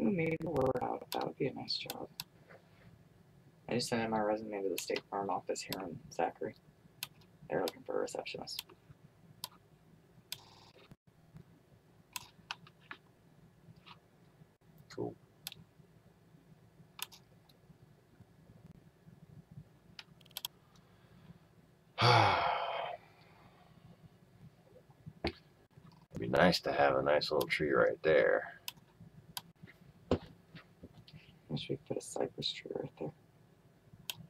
Ooh, maybe we'll work out. That would be a nice job. I just sent in my resume to the State Farm office here in Zachary. They're looking for a receptionist. Cool. It'd be nice to have a nice little tree right there. Wish we could put a cypress tree right there.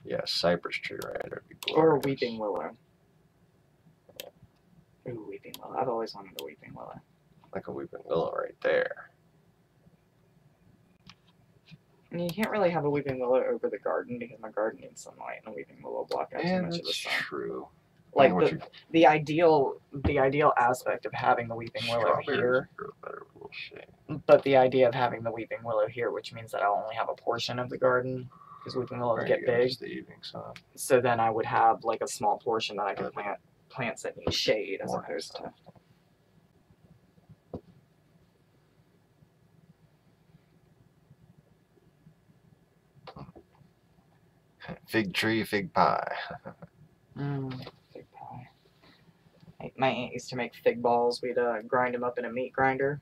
Yeah, a cypress tree right there would be glorious. Or a weeping willow. Ooh, weeping willow. I've always wanted a weeping willow. Like a weeping willow right there. And you can't really have a weeping willow over the garden because my garden needs sunlight, and a weeping willow block out too much of the sun. True. Like the ideal aspect of having the weeping willow here, but the idea of having the weeping willow here, which means that I'll only have a portion of the garden because weeping willows get big. The evening sun. So then I would have like a small portion that I can plant plants that need shade as opposed to. Fig tree, fig pie. Fig pie. My aunt used to make fig balls. We'd grind them up in a meat grinder,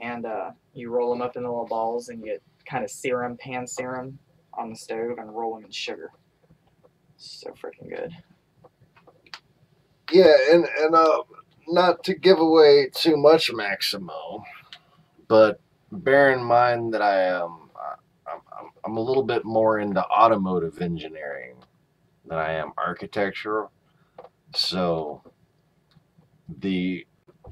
and you roll them up in the little balls, and you kind of pan sear them on the stove, and roll them in sugar. So freaking good. Yeah, and not to give away too much, Maximo, but bear in mind that I I'm a little bit more into automotive engineering than I am architecture. So the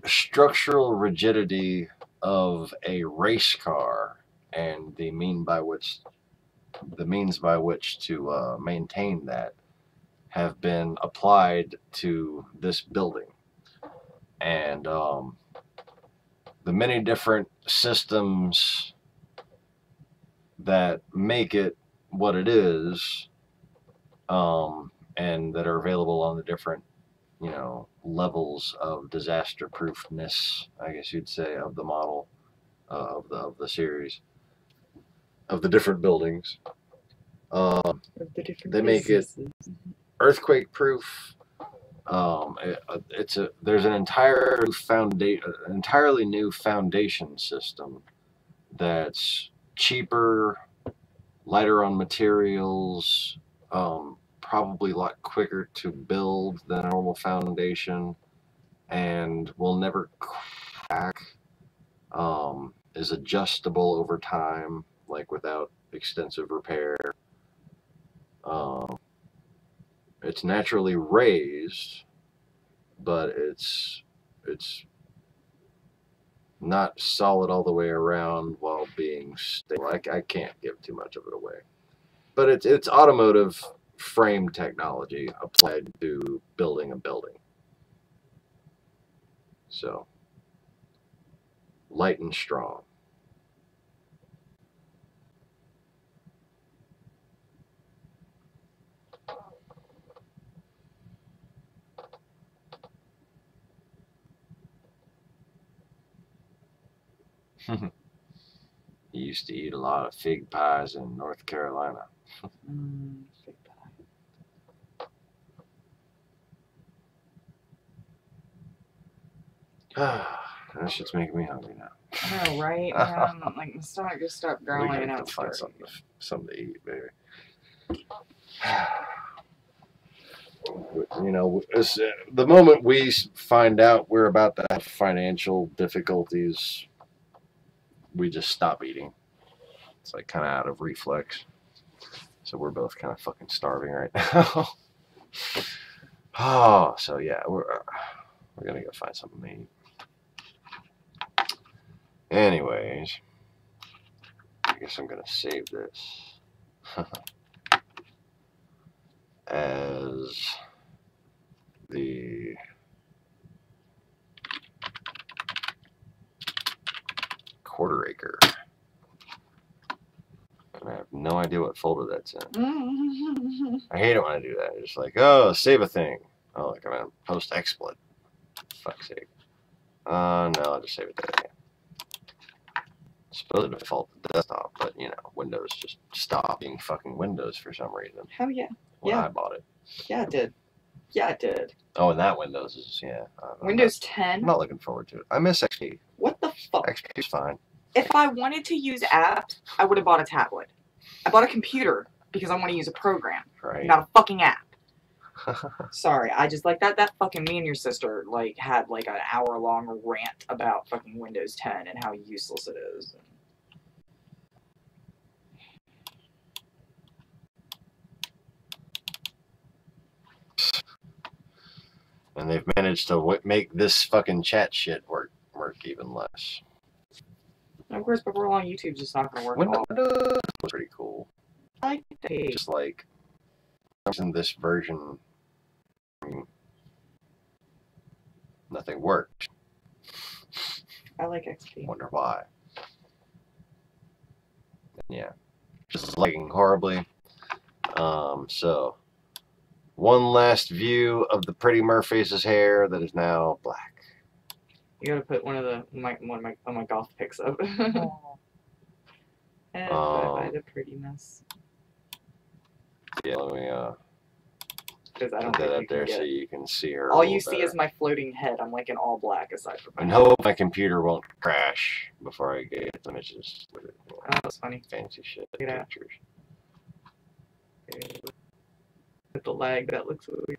structural rigidity of a race car and the means by which to maintain that have been applied to this building, and the many different systems that make it what it is, and that are available on the different, you know, levels of disaster proofness, I guess you'd say, of the model, of the series, of the different buildings. They make it earthquake proof. There's an entirely new foundation system that's cheaper, lighter on materials, probably a lot quicker to build than a normal foundation, and will never crack. Is adjustable over time, like without extensive repair. It's naturally raised, but it's not solid all the way around while being stable. I can't give too much of it away, but it's automotive frame technology applied to building a building. So light and strong. He used to eat a lot of fig pies in North Carolina. Fig pie. That shit's making me hungry now. I know, right? Man, like my stomach just stopped growling and We I gotta was find starting. something to eat, baby. You know, the moment we find out we're about to have financial difficulties, we just stop eating. It's like kind of out of reflex. So we're both kind of fucking starving right now. Oh, so yeah, we're gonna go find something to eat. Anyways, I guess I'm gonna save this as the quarter acre. And I have no idea what folder that's in. I hate it when I do that. It's just like, oh, save a thing. Oh, like I'm gonna post XSplit. Fuck's sake. No, I'll just save it there. Supposed to default to desktop, but you know, Windows just stopped being fucking Windows for some reason. Hell yeah. When I bought it. Yeah, it did. Yeah, it did. Oh, and that Windows is, yeah. Windows 10? I'm not looking forward to it. I miss XP. What the fuck? XP's fine. If I wanted to use apps, I would have bought a tablet. I bought a computer because I want to use a program, right. Not a fucking app. Sorry, I just like that fucking me and your sister like had like an hour-long rant about fucking Windows 10 and how useless it is. And they've managed to make this fucking chat shit work even less. And of course, but we're all on YouTube, just not gonna work. Windows was pretty cool. I think just like in this version, nothing worked. I like XP. Wonder why. Yeah, just lagging horribly. So one last view of the pretty Murphy's hair that is now black. You gotta put one of my golf pics up. And by the prettiness. Yeah, let me Because I don't put that think up there so you can see her. All you see is my floating head. I'm like in all black aside from my And hope my computer won't crash before I get images with it. Oh, that's funny. Fancy shit. Look at that. Pictures. With the lag, that looks weird.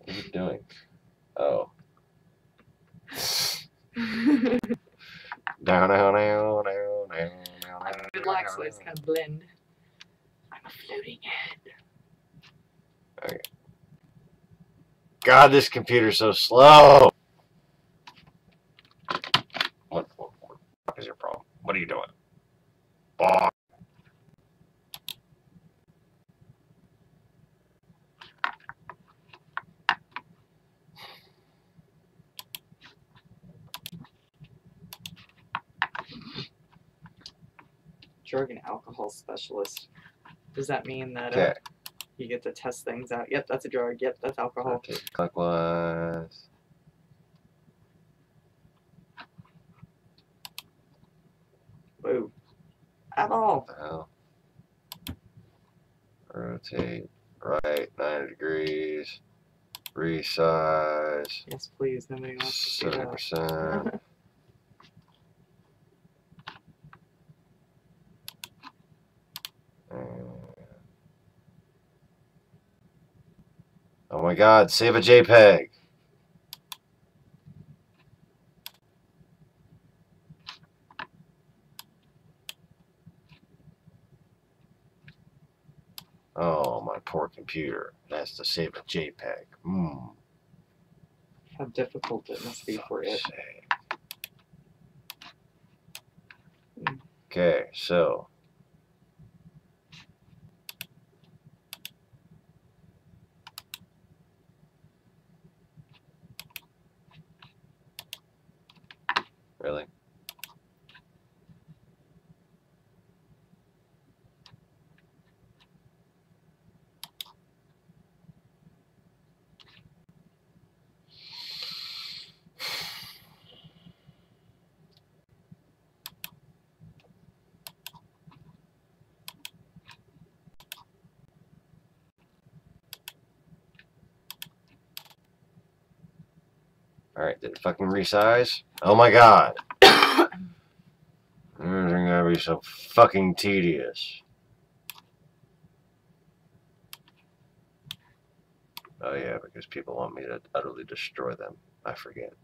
What are you doing? Oh. Down. black so it's kind of blend. I'm a floating head. Okay. God, this computer's so slow. What is your problem? What are you doing? Oh. Drug and alcohol specialist. Does that mean that Okay. you get to test things out? Yep, that's a drug. Yep, that's alcohol. Okay, clockwise. Whoa. Eyeball. Well, rotate right 90 degrees. Resize. Yes, please. Nobody wants to see that. 70%. Oh my God, save a JPEG. Oh, my poor computer. It has to save a JPEG. How difficult it must be for it. Okay, so. Really? Alright, did it fucking resize? Oh my God. Everything gotta be so fucking tedious. Oh yeah, because people want me to utterly destroy them. I forget.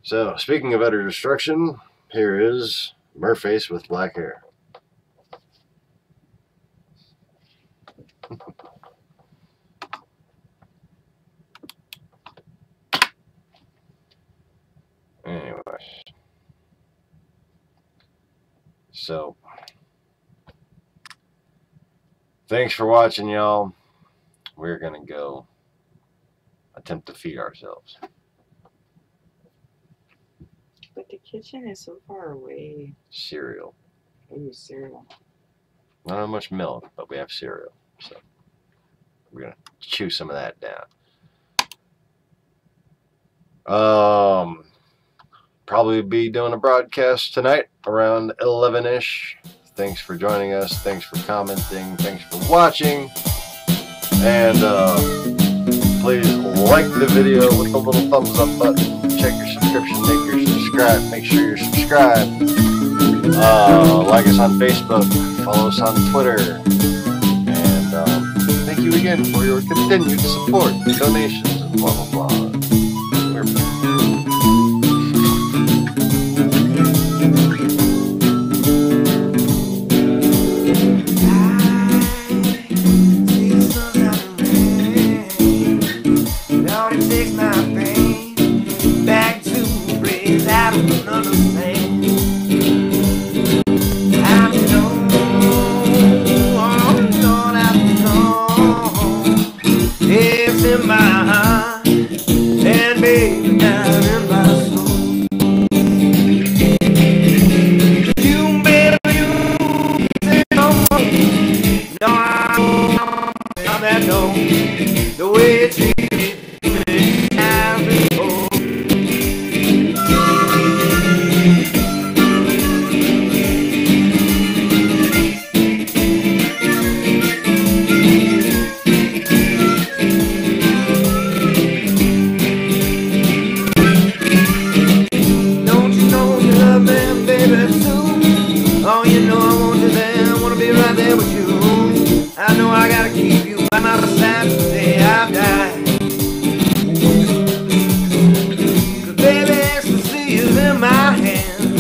So, speaking of utter destruction, here is Merface with black hair. Anyway. So, thanks for watching, y'all. We're going to go attempt to feed ourselves. But the kitchen is so far away. Cereal. Ooh, cereal. Not have much milk, but we have cereal. So, we're going to chew some of that down. Probably be doing a broadcast tonight around 11-ish. Thanks for joining us. Thanks for commenting. Thanks for watching. And please like the video with the little thumbs up button. Check your subscription. Make sure you're subscribed. Like us on Facebook. Follow us on Twitter. And thank you again for your continued support, donations, and blah blah blah. We're Baby, ecstasy is in my hand.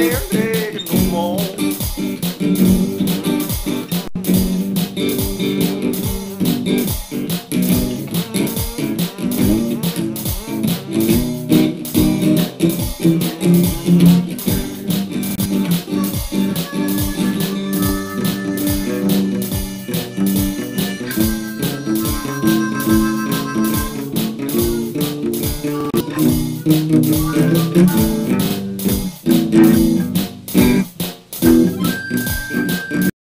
ain't taking no more. Thank you.